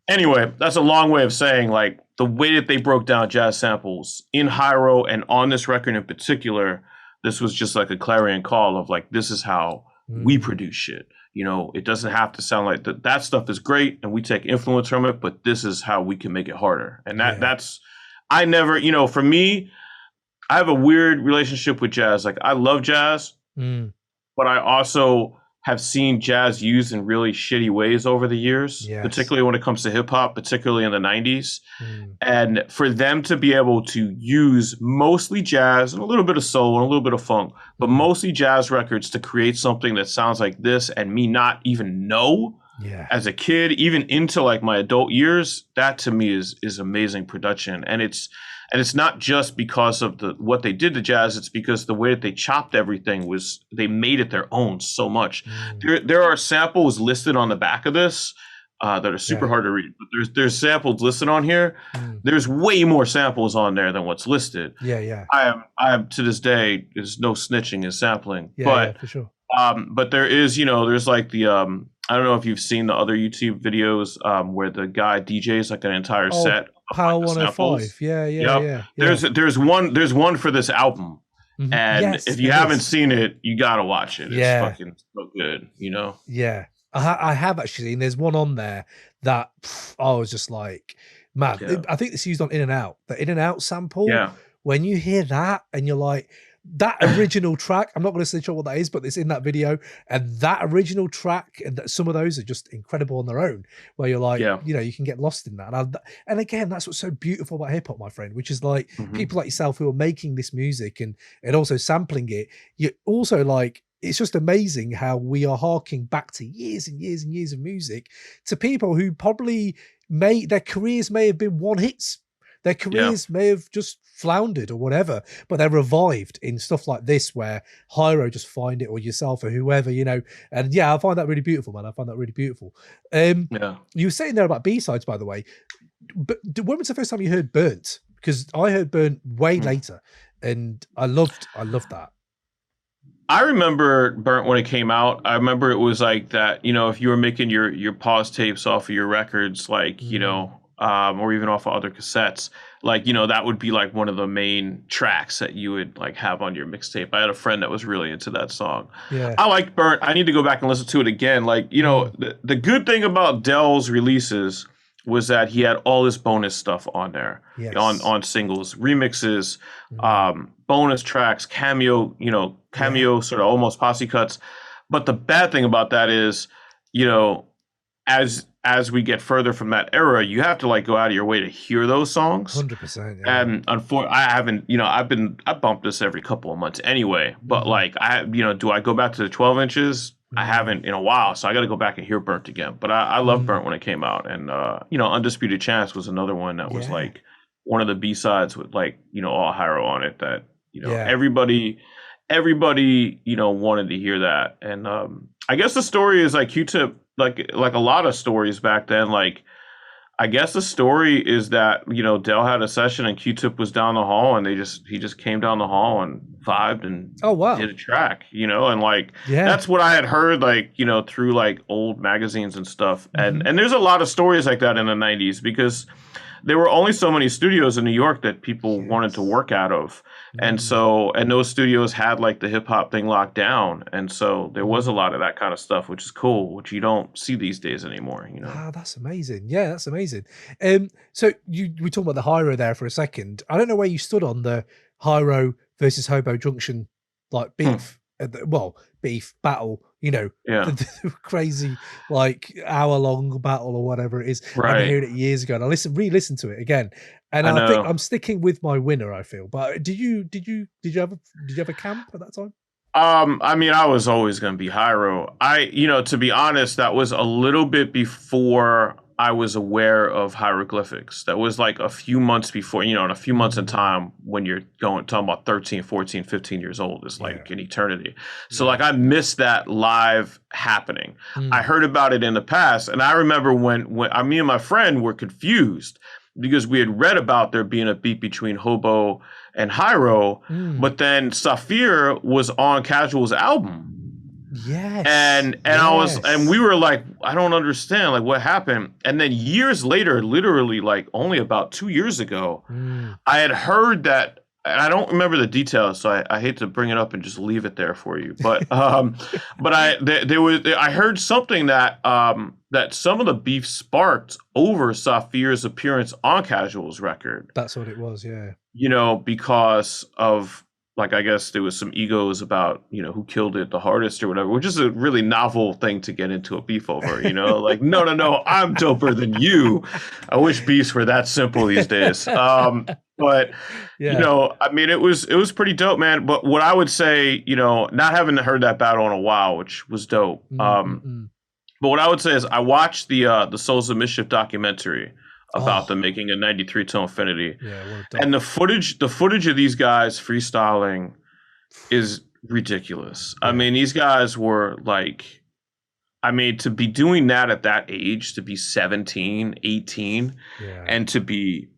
anyway, that's a long way of saying like the way that they broke down jazz samples in Hiero and on this record in particular, this was just like a clarion call of like, this is how we produce shit. You know, it doesn't have to sound like that stuff is great and we take influence from it, but this is how we can make it harder. And that's, I never, you know, for me, I have a weird relationship with jazz. Like I love jazz, Mm, but I also have seen jazz used in really shitty ways over the years, yes. particularly when it comes to hip hop, particularly in the 90s. Mm, And for them to be able to use mostly jazz and a little bit of soul and a little bit of funk, but mm, mostly jazz records to create something that sounds like this and me not even know yeah. as a kid, even into like my adult years, that to me is amazing production. And it's not just because of the what they did to jazz, it's because the way that they chopped everything was they made it their own so much. Mm, There are samples listed on the back of this that are super yeah. hard to read, but there's samples listed on here. Mm, There's way more samples on there than what's listed. yeah, yeah. I am to this day, there's no snitching and sampling, Yeah, yeah, for sure. but there is, there's like the I don't know if you've seen the other YouTube videos where the guy DJs like an entire Oh, set of Power like the 105. samples. Yeah, yeah, Yep. yeah, yeah. There's one for this album. And Yes, if you there haven't is. seen it, you gotta watch it. It's Yeah, fucking so good. yeah. I have actually seen. There's one on there that I was just like, man. Yeah. I think it's used on In and Out. The In and Out sample. Yeah. When you hear that and you're like, that original track. I'm not going to say what that is, but it's in that video. And that original track, and some of those are just incredible on their own. Where you're like, Yeah. you can get lost in that. And again, that's what's so beautiful about hip hop, my friend. Which is like Hmm. people like yourself who are making this music and also sampling it. You also like. It's just amazing how we are harking back to years and years and years of music to people who probably their careers may have been one hits. Their Yeah. careers may have just floundered or whatever, but they're revived in stuff like this where Hiero just find it or yourself or whoever, And yeah, I find that really beautiful, man. I find that really beautiful. Yeah. You were saying there about B-sides, by the way. But when was the first time you heard Burnt? Because I heard Burnt way later, and I loved that. I remember Burnt when it came out. I remember it was like that, if you were making your pause tapes off of your records, like, or even off of other cassettes, like, that would be like one of the main tracks that you would like have on your mixtape. I had a friend that was really into that song. Yeah. I liked Burnt. I need to go back and listen to it again. Like, the good thing about Dell's releases was that he had all this bonus stuff on there, Yes. on singles, remixes, Mm. bonus tracks, cameo sort of almost posse cuts. But the bad thing about that is, as we get further from that era, you have to like go out of your way to hear those songs. 100%. Yeah. And I haven't, I bump this every couple of months anyway. But Mhm. like do I go back to the 12 inches? I haven't in a while, so I got to go back and hear Burnt again. But I love Mm. Burnt when it came out, and Undisputed Chance was another one that was Yeah. like one of the B-sides with like all Hiero on it that Yeah. everybody wanted to hear that. And I guess the story is like Q-Tip, like a lot of stories back then, like I guess the story is that Dell had a session and Q-Tip was down the hall, and he just came down the hall and vibed and Oh, wow. did a track, and like Yeah. that's what I had heard, like through like old magazines and stuff. Mhm. And there's a lot of stories like that in the 90s because there were only so many studios in New York that people wanted to work out of. And so, and those studios had like the hip hop thing locked down. And so there was a lot of that kind of stuff, which is cool, which you don't see these days anymore, Ah, that's amazing. Yeah, that's amazing. So we talked about the Hiero there for a second. I don't know where you stood on the Hiero versus Hobo Junction like beef. Beef battle. Yeah. The crazy like hour-long battle or whatever it is. I Right. heard it years ago, and I re-listened to it again, and I I think know. I'm sticking with my winner. I feel. But did you have a camp at that time? I mean, I was always going to be Hiero. To be honest, that was a little bit before I was aware of hieroglyphics. That was like a few months before, in a few months in time when you're talking about 13, 14, 15 years old is like an eternity. So like I missed that live happening. I heard about it in the past. And I remember when me and my friend were confused because we had read about there being a beat between Hobo and Hiero, but then Saphir was on Casual's album. Yes. And we were like, I don't understand, like what happened. And then years later, literally like only about 2 years ago, I had heard that, and I don't remember the details, so I hate to bring it up and just leave it there for you. But I heard something that that some of the beef sparked over Saphir's appearance on Casual's record. That's what it was. Yeah. because of, like, I guess there was some egos about, who killed it the hardest or whatever, which is a really novel thing to get into a beef over, like, no, I'm doper than you. I wish beefs were that simple these days. But Yeah. I mean, it was pretty dope, man. But what I would say, not having heard that battle in a while, which was dope. Mm-mm-mm. But what I would say is I watched the Souls of Mischief documentary about Oh, them making a 93 to Infinity. yeah, what a And doc. the footage of these guys freestyling is ridiculous. I Yeah, mean, these guys were like, I mean, to be doing that at that age, to be 17, 18, yeah. and to be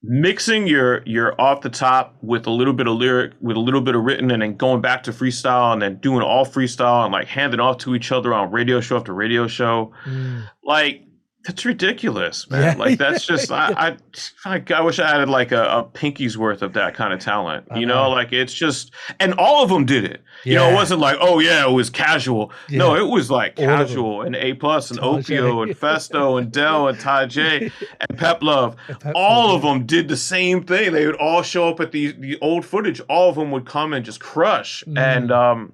mixing your off the top with a little bit of lyric, with a little bit of written, and then going back to freestyle, and then doing all freestyle, and like handing off to each other on radio show after radio show. Mm. Like, that's ridiculous, man. Yeah, Like, that's yeah, just yeah. I wish I had like a pinky's worth of that kind of talent. I know. Like, it's just, and all of them did it. It Yeah, wasn't like, oh yeah, it was casual. No, yeah. it was like All of them. casual and A plus and Opio and Tajay. Festo and Dell and Ty J and Pep Love. And Pep Love, All of yeah. them did the same thing. They would all show up at the old footage. All of them would come and just crush. And Mm.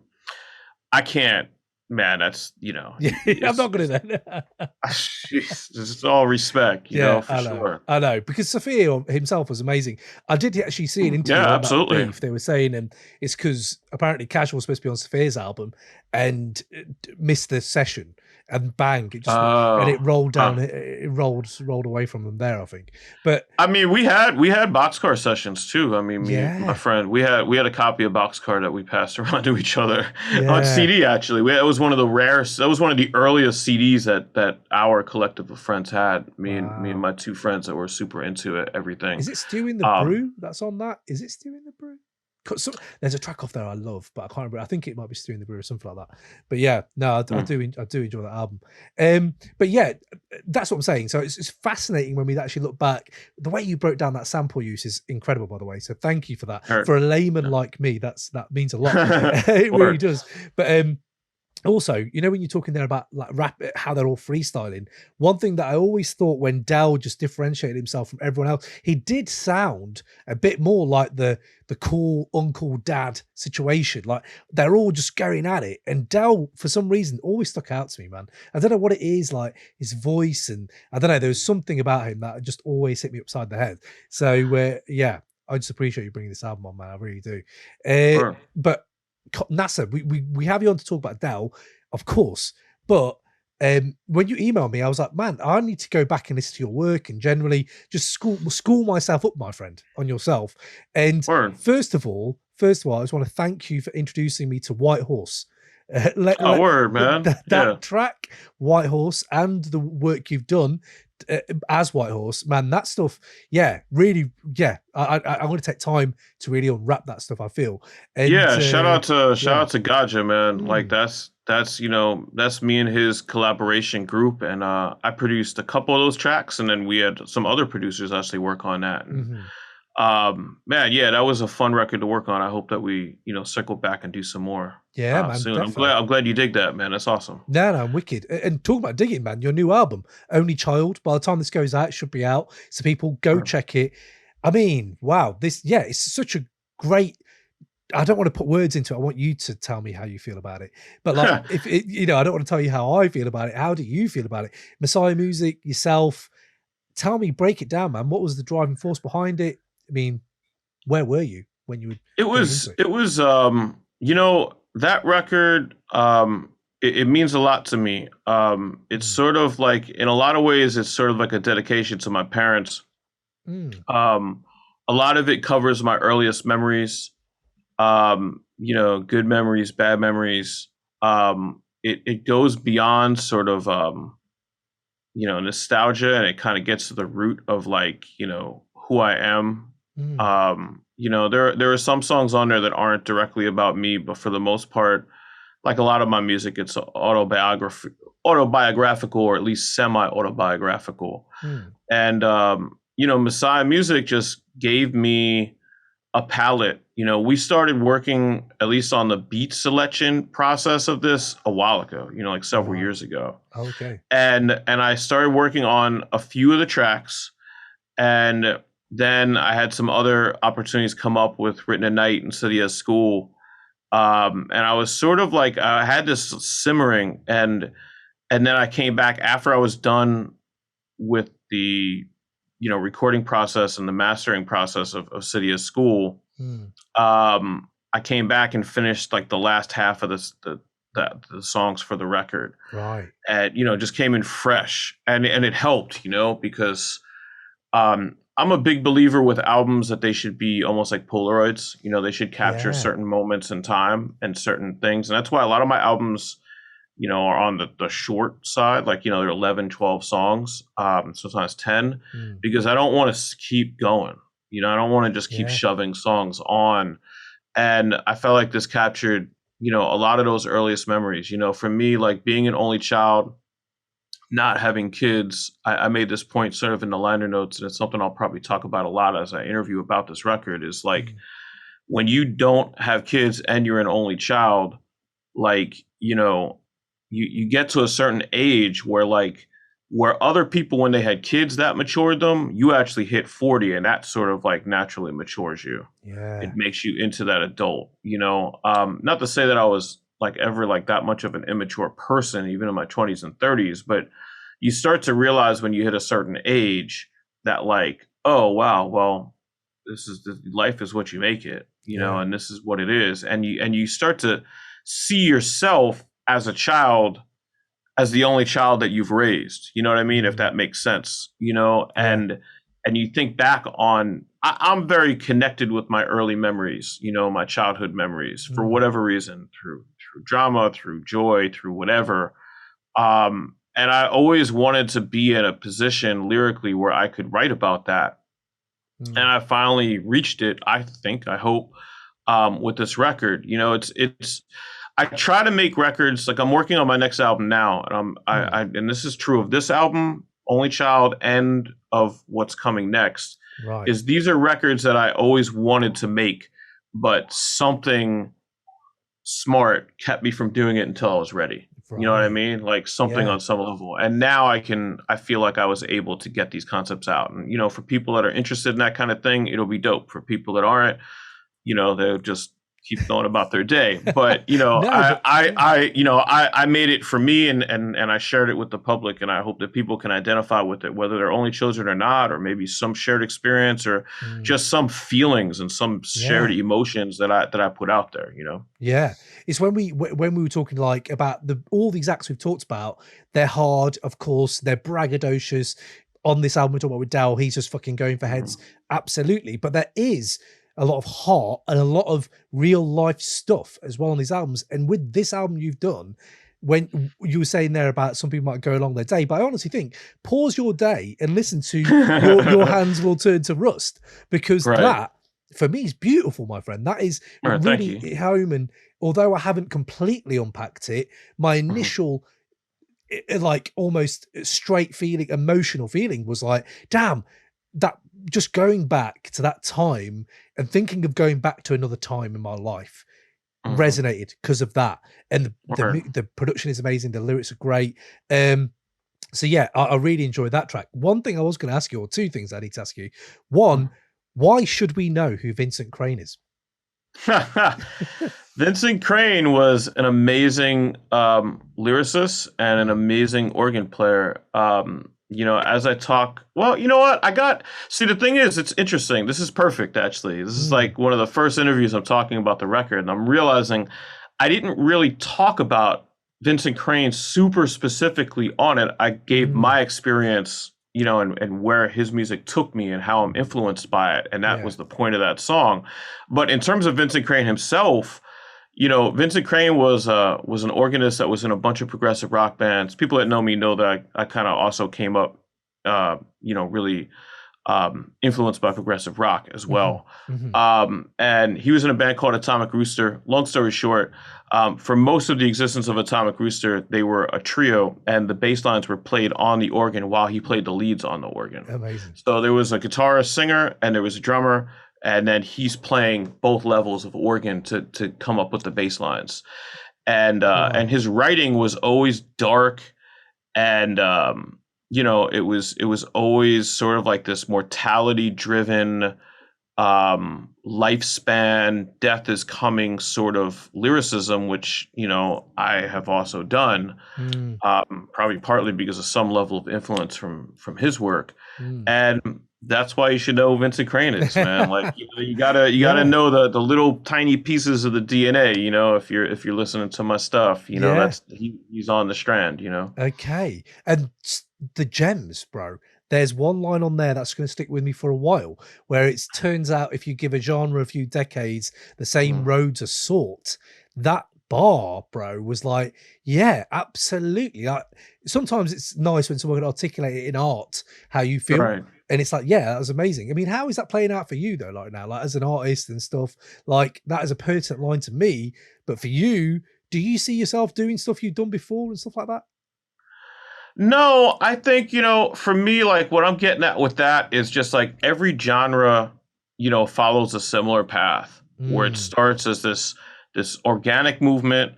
I can't, man. That's Yeah, I'm it's not gonna then. just all respect, Yeah, for sure. I know, because Sophia himself was amazing. I did actually see an interview Yeah, on that absolutely. beef. They were saying it's because apparently Casual was supposed to be on Sophia's album and missed the session, and bang, it just and it Oh, rolled huh. down. It rolled away from them there, I think. But I mean, we had boxcar sessions too. I mean, my yeah, friend, we had a copy of boxcar that we passed around to each other on yeah. CD. Actually, it was one of the rarest. That was one of the earliest CDs that our collective of friends had. Me and Wow. my two friends that were super into it, everything. Is it Stew in the Um, Brew that's on that? Is it Stew in the Brew? There's a track off there I love, but I can't remember. I think it might be Stew in the Brew or something like that. But yeah, no, I hmm. do enjoy that album. But yeah, that's what I'm saying. So it's fascinating when we actually look back. The way you broke down that sample use is incredible, by the way. So thank you for that. Heard. For a layman like me, that means a lot. It really Word. does. But also, when you're talking there about like rap, how they're all freestyling, one thing that I always thought when Dell just differentiated himself from everyone else, he did sound a bit more like the cool uncle dad situation. Like they're all just going at it, and Dell for some reason always stuck out to me, man. I don't know what it is, like his voice, and I don't know. There was something about him that just always hit me upside the head. So yeah, I just appreciate you bringing this album on, man. I really do. Word. But NASA, we have you on to talk about Dell, of course, but when you emailed me, I was like, man, I need to go back and listen to your work and generally just school myself up, my friend, on yourself. And Word. first of all, I just want to thank you for introducing me to White Horse. Oh, word, man. Yeah. That track, White Horse, and the work you've done as White Horse, man, that stuff, yeah, really, yeah. I'm going to take time to really unwrap that stuff, I feel. And Yeah, shout out to yeah. Gaja, man. Like, Mm, that's me and his collaboration group, and I produced a couple of those tracks, and then we had some other producers actually work on that. And mhm. man, yeah, that was a fun record to work on. I hope that we circle back and do some more Yeah, man, soon. definitely. I'm glad you dig that, man. That's awesome. No, no, I'm wicked. And talking about digging, man, your new album, Only Child, by the time this goes out, it should be out. So people go Sure. check it. I mean, wow, it's such a great. I don't want to put words into it. I want you to tell me how you feel about it. But like, if it, I don't want to tell you how I feel about it. How do you feel about it? Messiah Music, yourself. Tell me, break it down, man. What was the driving force behind it? I mean, where were you when you were It getting was into it? it was that record, it means a lot to me. It's Mm, sort of like, in a lot of ways, it's sort of like a dedication to my parents. mm, Um, a lot of it covers my earliest memories. Good memories, bad memories. It goes beyond sort of nostalgia, and it kind of gets to the root of, like, who I am. mm. There are some songs on there that aren't directly about me, but for the most part, like a lot of my music, it's autobiographical, or at least semi-autobiographical. Mm. And Messiah Music just gave me a palette. We started working at least on the beat selection process of this a while ago, like Oh several wow. years ago. Okay. And I started working on a few of the tracks, and then I had some other opportunities come up with Written at Night and City at School. And I was sort of like, I had this simmering, and then I came back after I was done with the, recording process and the mastering process of City of School. I came back and finished like the last half of the songs for the record. Right. And, just came in fresh, and it helped, because, I'm a big believer with albums that they should be almost like Polaroids. They should capture certain moments in time and certain things. And that's why a lot of my albums, are on the short side, like, they're 11, 12 songs, sometimes 10, because I don't want to keep going. I don't want to just keep shoving songs on. And I felt like this captured, a lot of those earliest memories. For me, like being an only child, not having kids, I made this point sort of in the liner notes, and it's something I'll probably talk about a lot as I interview about this record, is like when you don't have kids and you're an only child, like, you get to a certain age where other people, when they had kids that matured them, you actually hit 40, and that sort of like naturally matures you. Yeah. It makes you into that adult, not to say that I was like ever like that much of an immature person, even in my 20s and 30s, but you start to realize when you hit a certain age that like, oh wow, well, life is what you make it, and this is what it is. And you start to see yourself as a child, as the only child that you've raised, you know what I mean? If that makes sense, and you think back on, I'm very connected with my early memories, my childhood memories, for whatever reason, through drama, through joy, through whatever. And I always wanted to be in a position lyrically where I could write about that. And I finally reached it, I hope, with this record. I try to make records, like I'm working on my next album now, and and this is true of this album, Only Child, and of what's coming next. Right. Is these are records that I always wanted to make, but something smart kept me from doing it until I was ready. Right. You know what I mean? Like something on some level. And now I feel like I was able to get these concepts out. And, for people that are interested in that kind of thing, it'll be dope. For people that aren't, they'll just keep going about their day. But, I made it for me, and I shared it with the public, and I hope that people can identify with it, whether they're only children or not, or maybe some shared experience, or just some feelings and some shared emotions that I put out there, Yeah. It's when we were talking like about all these acts we've talked about, they're hard, of course, they're braggadocious. On this album, we're talking about with Dal, he's just fucking going for heads. Absolutely. But there is a lot of heart and a lot of real life stuff as well on these albums. And with this album you've done, when you were saying there about some people might go along their day, but I honestly think pause your day and listen to your hands will turn to rust, because that for me is beautiful, my friend. That is really hit home. And although I haven't completely unpacked it, my initial like almost straight feeling, emotional feeling was like, damn, that just going back to that time and thinking of going back to another time in my life resonated because of that. And the production is amazing. The lyrics are great. So yeah, I really enjoyed that track. One thing I was going to ask you, or two things I need to ask you. One, why should we know who Vincent Crane is? Vincent Crane was an amazing lyricist and an amazing organ player. As I talk, well, you know what? The thing is, it's interesting. This is perfect, actually. This is like one of the first interviews I'm talking about the record, and I'm realizing I didn't really talk about Vincent Crane super specifically on it. I gave my experience, and where his music took me and how I'm influenced by it. And that was the point of that song. But in terms of Vincent Crane himself, Vincent Crane was an organist that was in a bunch of progressive rock bands. People that know me know that I kind of also came up, really influenced by progressive rock as well. And he was in a band called Atomic Rooster. Long story short, for most of the existence of Atomic Rooster, they were a trio, and the bass lines were played on the organ while he played the leads on the organ. Amazing. So there was a guitarist, singer, and there was a drummer. And then he's playing both levels of organ to come up with the bass lines. And his writing was always dark and it was always sort of like this mortality driven lifespan, death is coming sort of lyricism, which I have also done, Mm, probably partly because of some level of influence from his work. mm. And that's why you should know Vincent Kranix, man. Like you gotta Yeah, know the little tiny pieces of the DNA. If you're listening to my stuff, yeah. that's he's on the strand. Okay. And the gems, bro. There's one line on there that's going to stick with me for a while, where it turns out if you give a genre a few decades, the same Mhm. roads are sought. That bar, bro, was like, yeah, absolutely. Like, sometimes it's nice when someone can articulate it in art how you feel. Right. And it's like, yeah, that was amazing. I mean, how is that playing out for you though? Like now, like as an artist and stuff, like that is a pertinent line to me. But for you, do you see yourself doing stuff you've done before and stuff like that? No, I think, for me, like what I'm getting at with that is just like every genre, follows a similar path where it Mm, starts as this organic movement.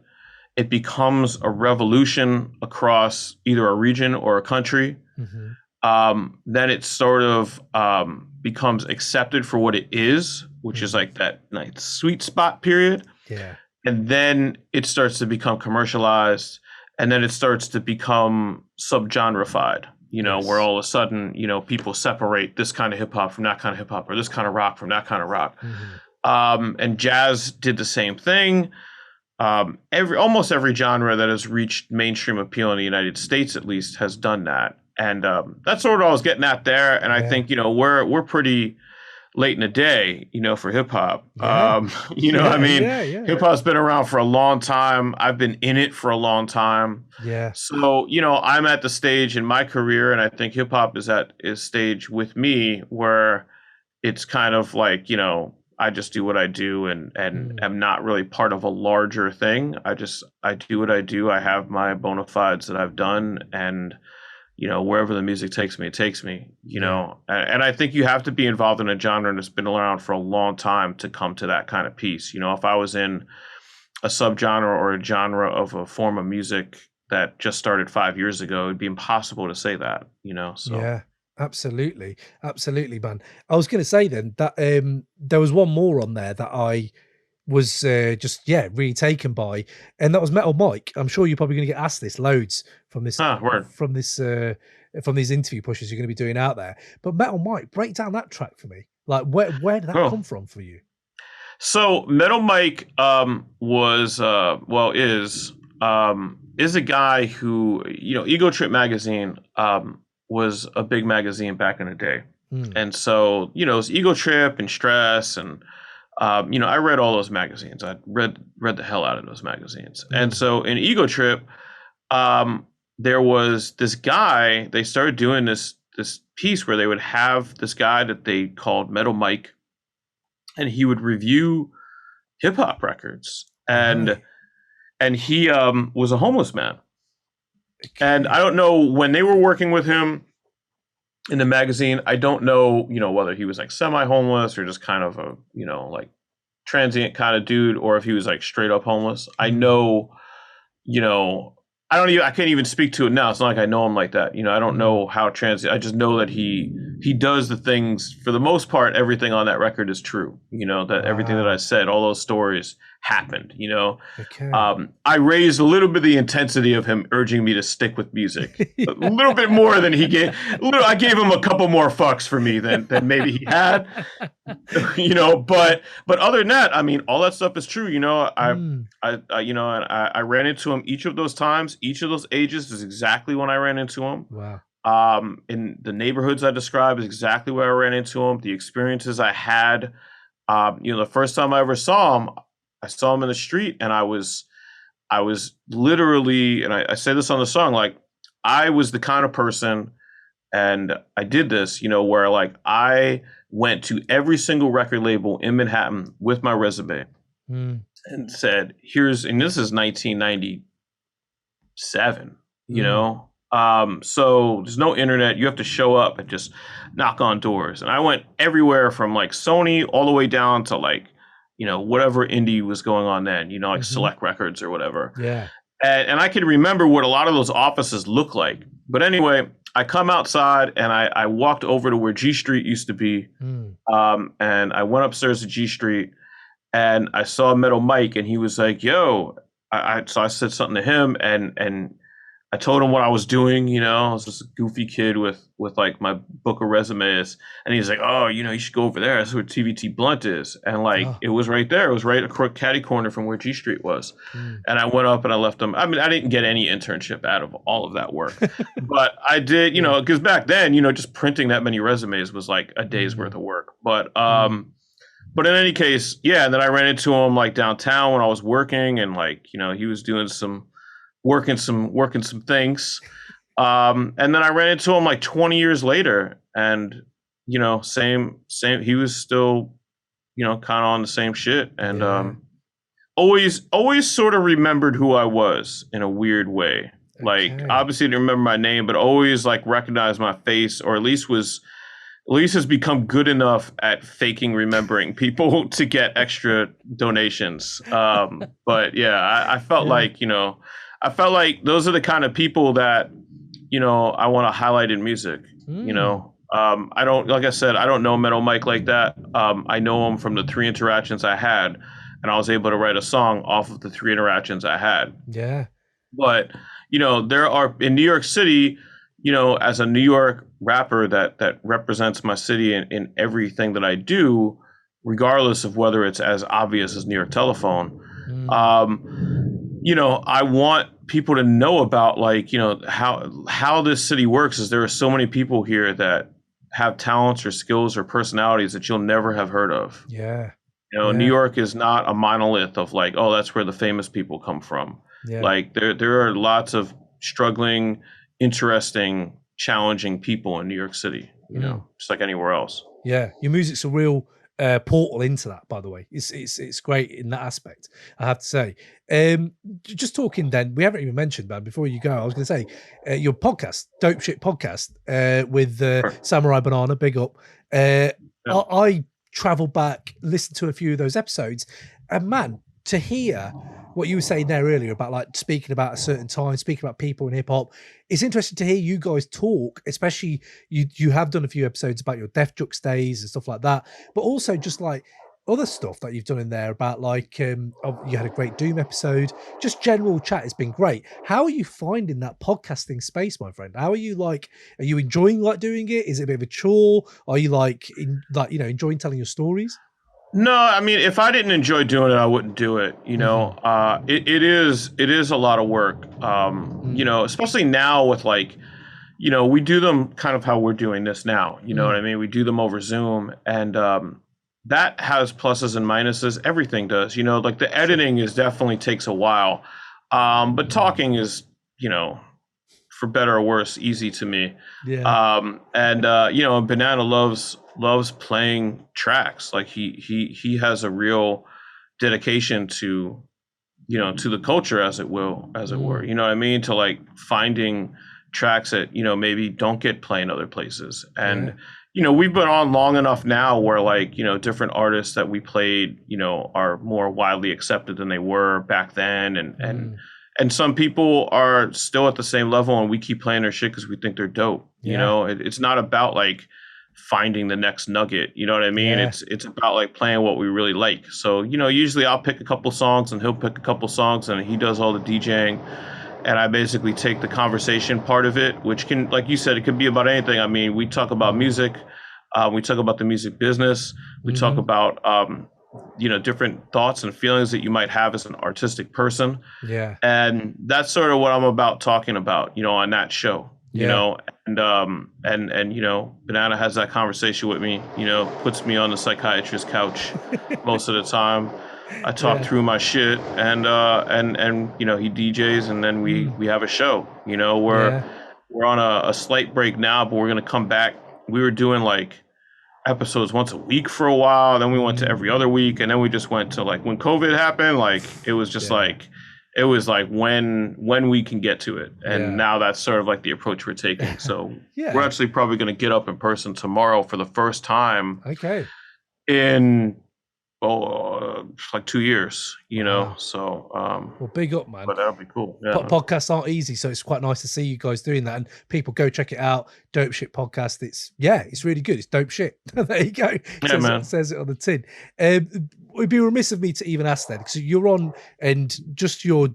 It becomes a revolution across either a region or a country. mhm, Then it sort of becomes accepted for what it is, which is mhm. like that like sweet spot period. Yeah. And then it starts to become commercialized, and then it starts to become subgenreified, where Yes. all of a sudden, people separate this kind of hip hop from that kind of hip hop, or this kind of rock from that kind of rock. Mhm. And jazz did the same thing. Almost every genre that has reached mainstream appeal in the United States, at least, has done that. And that's sort of what I was getting at there. And I Yeah. think, we're pretty late in the day, for hip hop. Yeah. I Yeah, mean, yeah, yeah. hip hop's been around for a long time. I've been in it for a long time. Yeah. So, I'm at the stage in my career, and I think hip hop is at a stage with me where it's kind of like, I just do what I do and Mm. am not really part of a larger thing. I do what I do. I have my bona fides that I've done, and wherever the music takes me, it takes me, Yeah. and I think you have to be involved in a genre that's been around for a long time to come to that kind of piece. If I was in a subgenre or a genre of a form of music that just started 5 years ago, it'd be impossible to say that, so. Yeah. Absolutely. Absolutely, man. I was gonna say then that there was one more on there that I was just really taken by, and that was Metal Mike. I'm sure you're probably gonna get asked this loads Word. from this from these interview pushes you're gonna be doing out there. But Metal Mike, break down that track for me. Like where did that Cool. come from for you? So Metal Mike was is a guy who, Ego Trip magazine was a big magazine back in the day. Mm, And so, it was Ego Trip and Stress, and I read all those magazines. I read the hell out of those magazines. And mm, so in Ego Trip, um there was this guy, they started doing this piece where they would have this guy that they called Metal Mike, and he would review hip hop records, and right. he was a homeless man. And I Okay. don't know, when they were working with him in the magazine, I don't know, whether he was like semi homeless or just kind of a, like transient kind of dude, or if he was like straight up homeless. I Mm, know, you know, I can't even speak to it now. It's not like I know him like that. I don't mm. know how transient. I just know that he does the things, for the most part, everything on that record is true. That everything that I Wow. said, all those stories happened. Okay. I raised a little bit of the intensity of him urging me to stick with music, a little bit more than he gave. I gave him a couple more fucks for me than maybe he had. But other than that, I mean, all that stuff is true. Mm, And I ran into him each of those times, each of those ages is exactly when I ran into him. wow. In the neighborhoods I described is exactly where I ran into him. The experiences I had, the first time I ever saw him, I saw him in the street, and I was literally, and I say this on the song, like I was the kind of person, and I did this, where like I went to every single record label in Manhattan with my resume Mm, and said, and this is 1997, mm, so there's no internet. You have to show up and just knock on doors. And I went everywhere from like Sony all the way down to like, whatever indie was going on then, like mhm. Select Records or whatever. Yeah. And I can remember what a lot of those offices look like. But anyway, I come outside and I walked over to where G Street used to be. And I went upstairs to G Street and I saw Metal Mike and he was like, yo, so I said something to him and I told him what I was doing, you know, I was just a goofy kid with like my book of resumes. And he's like, oh, you know, you should go over there. That's where TVT Blunt is. And like, it was right there. It was right across catty corner from where G Street was. And I went up and I left him. I mean, I didn't get any internship out of all of that work, but I did, you know, because back then, you know, just printing that many resumes was like a day's worth of work. But in any case, yeah. And then I ran into him like downtown when I was working and like, you know, he was doing working some things. And then I ran into him like 20 years later and, you know, same, he was still, you know, kind of on the same shit. And, always sort of remembered who I was in a weird way. Like obviously didn't remember my name, but always like recognized my face or at least has become good enough at faking remembering people to get extra donations. But yeah, I felt like, you know, those are the kind of people that, you know, I want to highlight in music, you know. I don't, like I said, I don't know Metal Mike like that. I know him from the 3 interactions I had, and I was able to write a song off of the 3 interactions I had. Yeah. But, you know, there are, in New York City, you know, as a New York rapper that represents my city in everything that I do, regardless of whether it's as obvious as New York Telephone, you know, I want people to know about like, you know, how this city works is there are so many people here that have talents or skills or personalities that you'll never have heard of. Yeah. You know, New York is not a monolith of like, oh, that's where the famous people come from. Yeah. Like there are lots of struggling, interesting, challenging people in New York City, you know, just like anywhere else. Yeah. Your music's a real portal into that, by the way. It's great in that aspect, I have to say. Just talking then, we haven't even mentioned, man, before you go, I was going to say, your podcast, Dope Shit Podcast, with Samurai Banana, big up. I traveled back, listened to a few of those episodes, and man, to hear what you were saying there earlier about like speaking about a certain time, speaking about people in hip hop, it's interesting to hear you guys talk, especially you have done a few episodes about your Def Jux days and stuff like that, but also just like other stuff that you've done in there about like, you had a great Doom episode, just general chat has been great. How are you finding that podcasting space, my friend? How are you like, are you enjoying like doing it? Is it a bit of a chore? Are you like, you know, enjoying telling your stories? No, I mean, if I didn't enjoy doing it, I wouldn't do it. You know, it is a lot of work. You know, especially now with like, you know, we do them kind of how we're doing this now. You know what I mean? We do them over Zoom, and that has pluses and minuses. Everything does. You know, like the editing is definitely takes a while, but talking is, you know, for better or worse, easy to me. Yeah. You know, Banana loves playing tracks. Like he has a real dedication to, you know, to the culture, as it were. You know what I mean? To like finding tracks that, you know, maybe don't get played in other places. And you know, we've been on long enough now where like, you know, different artists that we played, you know, are more widely accepted than they were back then. And some people are still at the same level, and we keep playing their shit because we think they're dope. You know, it's not about like finding the next nugget. You know what I mean? It's about like playing what we really like. So, you know, usually I'll pick a couple songs and he'll pick a couple songs, and he does all the DJing. And I basically take the conversation part of it, which can, like you said, it could be about anything. I mean, we talk about music. We talk about the music business. We talk about, you know, different thoughts and feelings that you might have as an artistic person. Yeah. And that's sort of what I'm about talking about, you know, on that show, you know, and, you know, Banana has that conversation with me, you know, puts me on the psychiatrist's couch most of the time. I talk through my shit, and you know, he DJs, and then we have a show. You know, we're on a slight break now, but we're gonna come back. We were doing like episodes once a week for a while, then we went to every other week, and then we just went to like when COVID happened, like it was just like it was like when we can get to it, and now that's sort of like the approach we're taking. So we're actually probably gonna get up in person tomorrow for the first time. In like 2 years, you know. Wow. So Well, big up, man. but that'll be cool. Yeah, man. Podcasts aren't easy, so it's quite nice to see you guys doing that. And people go check it out. Dope Shit Podcast. It's really good. It's dope shit. There you go. Yeah, man. Says it on the tin. It'd be remiss of me to even ask that, because you're on, and just your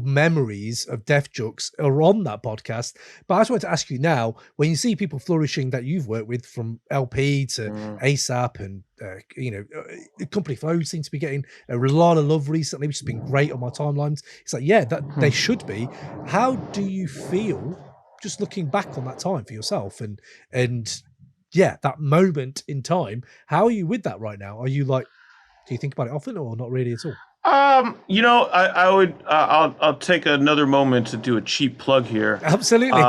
memories of Def Jux are on that podcast. But I just wanted to ask you now, when you see people flourishing that you've worked with, from LP to ASAP, and the Company Flow seems to be getting a lot of love recently, which has been great on my timelines. It's like, yeah, that they should be. How do you feel just looking back on that time for yourself, and yeah, that moment in time? How are you with that right now? Are you like, do you think about it often, or not really at all? I'll take another moment to do a cheap plug here. Absolutely.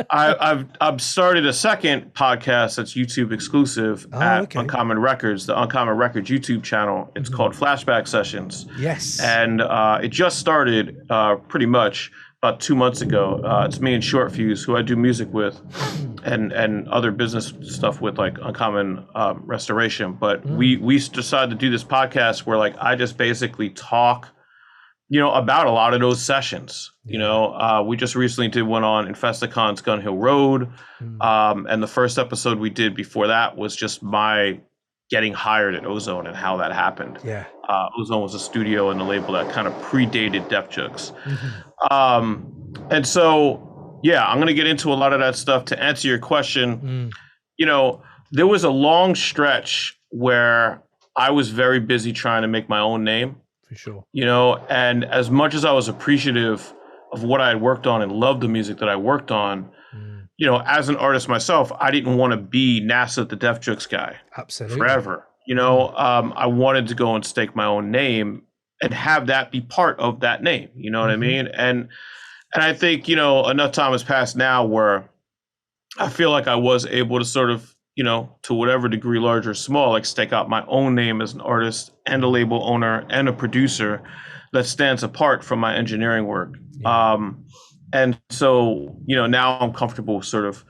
I've started a second podcast that's YouTube exclusive at Uncommon Records, the Uncommon Records YouTube channel. It's called Flashback Sessions. Yes. And it just started pretty much about 2 months ago. It's me and Short Fuse, who I do music with, and other business stuff with, like Uncommon Restoration. But we decided to do this podcast where, like, I just basically talk, about a lot of those sessions. We just recently did one on Infestacon's Gun Hill Road. And the first episode we did before that was just my getting hired at Ozone and how that happened. Yeah. Ozone was a studio and a label that kind of predated Def Jux. And so, yeah, I'm going to get into a lot of that stuff. To answer your question, there was a long stretch where I was very busy trying to make my own name. For sure. And as much as I was appreciative of what I had worked on and loved the music that I worked on, as an artist myself, I didn't want to be NASA the Def Jux guy. Absolutely. Forever. I wanted to go and stake my own name and have that be part of that name. You know what I mean? And I think, enough time has passed now where I feel like I was able to sort of, to whatever degree, large or small, like stake out my own name as an artist and a label owner and a producer that stands apart from my engineering work. Yeah. And so, now I'm comfortable sort of,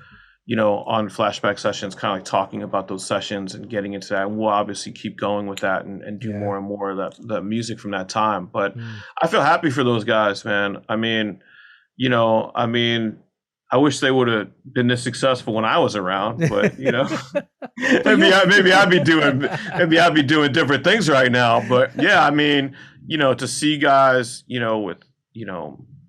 on Flashback Sessions, kind of like talking about those sessions and getting into that. And we'll obviously keep going with that and do more and more of that music from that time. But I feel happy for those guys, man. I mean, I wish they would have been this successful when I was around, but maybe I'd be doing different things right now. But yeah, I mean, to see guys, with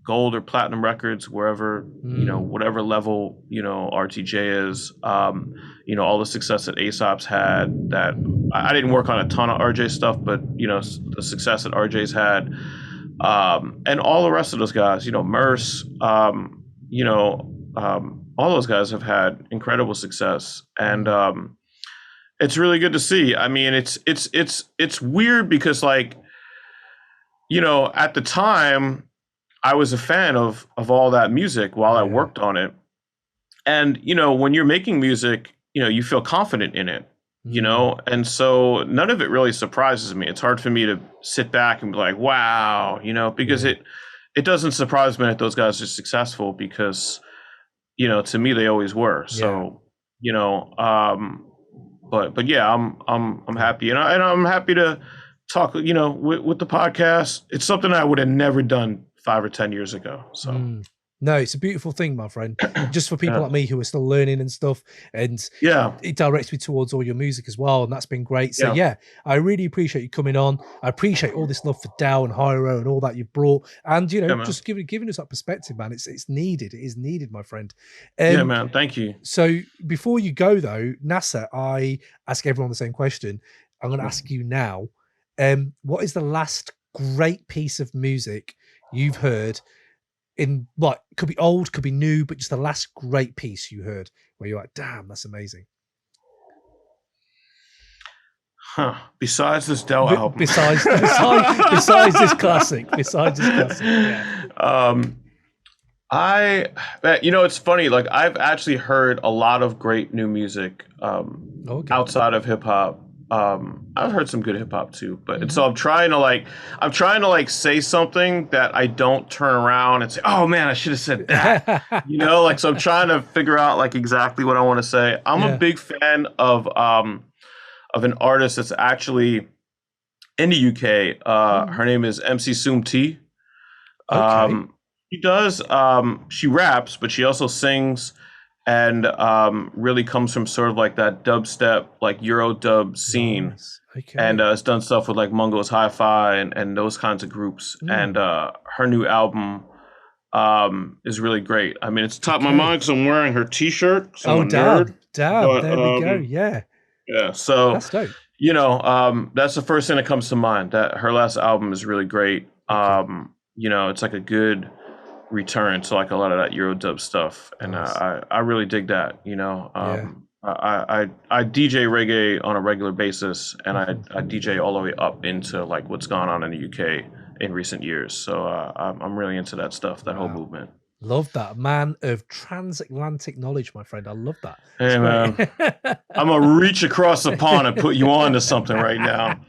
gold or platinum records, wherever, whatever level, RTJ is, all the success that Aesop's had, that I didn't work on a ton of RJ stuff, but, the success that RJ's had, and all the rest of those guys, Merce, all those guys have had incredible success. And, it's really good to see. I mean, it's weird because, like, at the time, I was a fan of all that music while I worked on it. And, when you're making music, you feel confident in it, and so none of it really surprises me. It's hard for me to sit back and be like, wow, because it doesn't surprise me that those guys are successful, because, to me, they always were. So, but yeah, I'm happy. And I'm happy to talk, with the podcast. It's something I would have never done 5 or 10 years ago. So no, it's a beautiful thing, my friend. Just for people like me who are still learning and stuff, and it directs me towards all your music as well, and that's been great. So yeah, I really appreciate you coming on. I appreciate all this love for Dow and Hiero and all that you've brought, and just giving us that perspective, man. It's needed. It is needed, my friend. Yeah, man. Thank you. So before you go though, NASA, I ask everyone the same question. I'm going to ask you now. What is the last great piece of music you've heard? In what could be old, could be new, but just the last great piece you heard where you're like, damn, that's amazing. Besides this Dell album. Besides this classic. Yeah. It's funny, like I've actually heard a lot of great new music outside of hip hop. I've heard some good hip hop too, but and so I'm trying to say something that I don't turn around and say, oh man, I should have said that. So I'm trying to figure out like exactly what I want to say. I'm a big fan of of an artist that's actually in the UK. Her name is MC Soom T. She does, she raps, but she also sings, and really comes from sort of like that dubstep, like Euro dub scene. Nice. Okay. And has done stuff with like Mungo's Hi-Fi and those kinds of groups. And her new album is really great. I mean, it's top of my mind because I'm wearing her T-shirt. Oh, damn. But, there we go. Yeah. Yeah. So, that's dope. You know, that's the first thing that comes to mind. That her last album is really great. You know, it's like a good return to like a lot of that Eurodub stuff, and nice. I really dig that. You know, I DJ reggae on a regular basis, and I DJ all the way up into like what's gone on in the UK in recent years. So I'm really into that stuff, that whole movement. Love that. Man of transatlantic knowledge, my friend. I love that. Hey, man. I'm going to reach across the pond and put you on to something right now.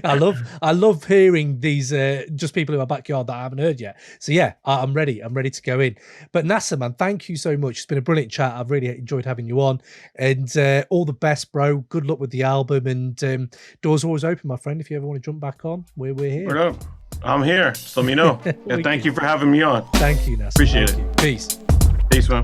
I love hearing these just people in my backyard that I haven't heard yet. So yeah, I'm ready. I'm ready to go in. But Nasser, man, thank you so much. It's been a brilliant chat. I've really enjoyed having you on, and all the best, bro. Good luck with the album, and doors are always open, my friend. If you ever want to jump back on, we're here. Word up. I'm here. Just let me know. Thank you for having me on. Thank you, Nasser. Appreciate it. Peace. Peace, man.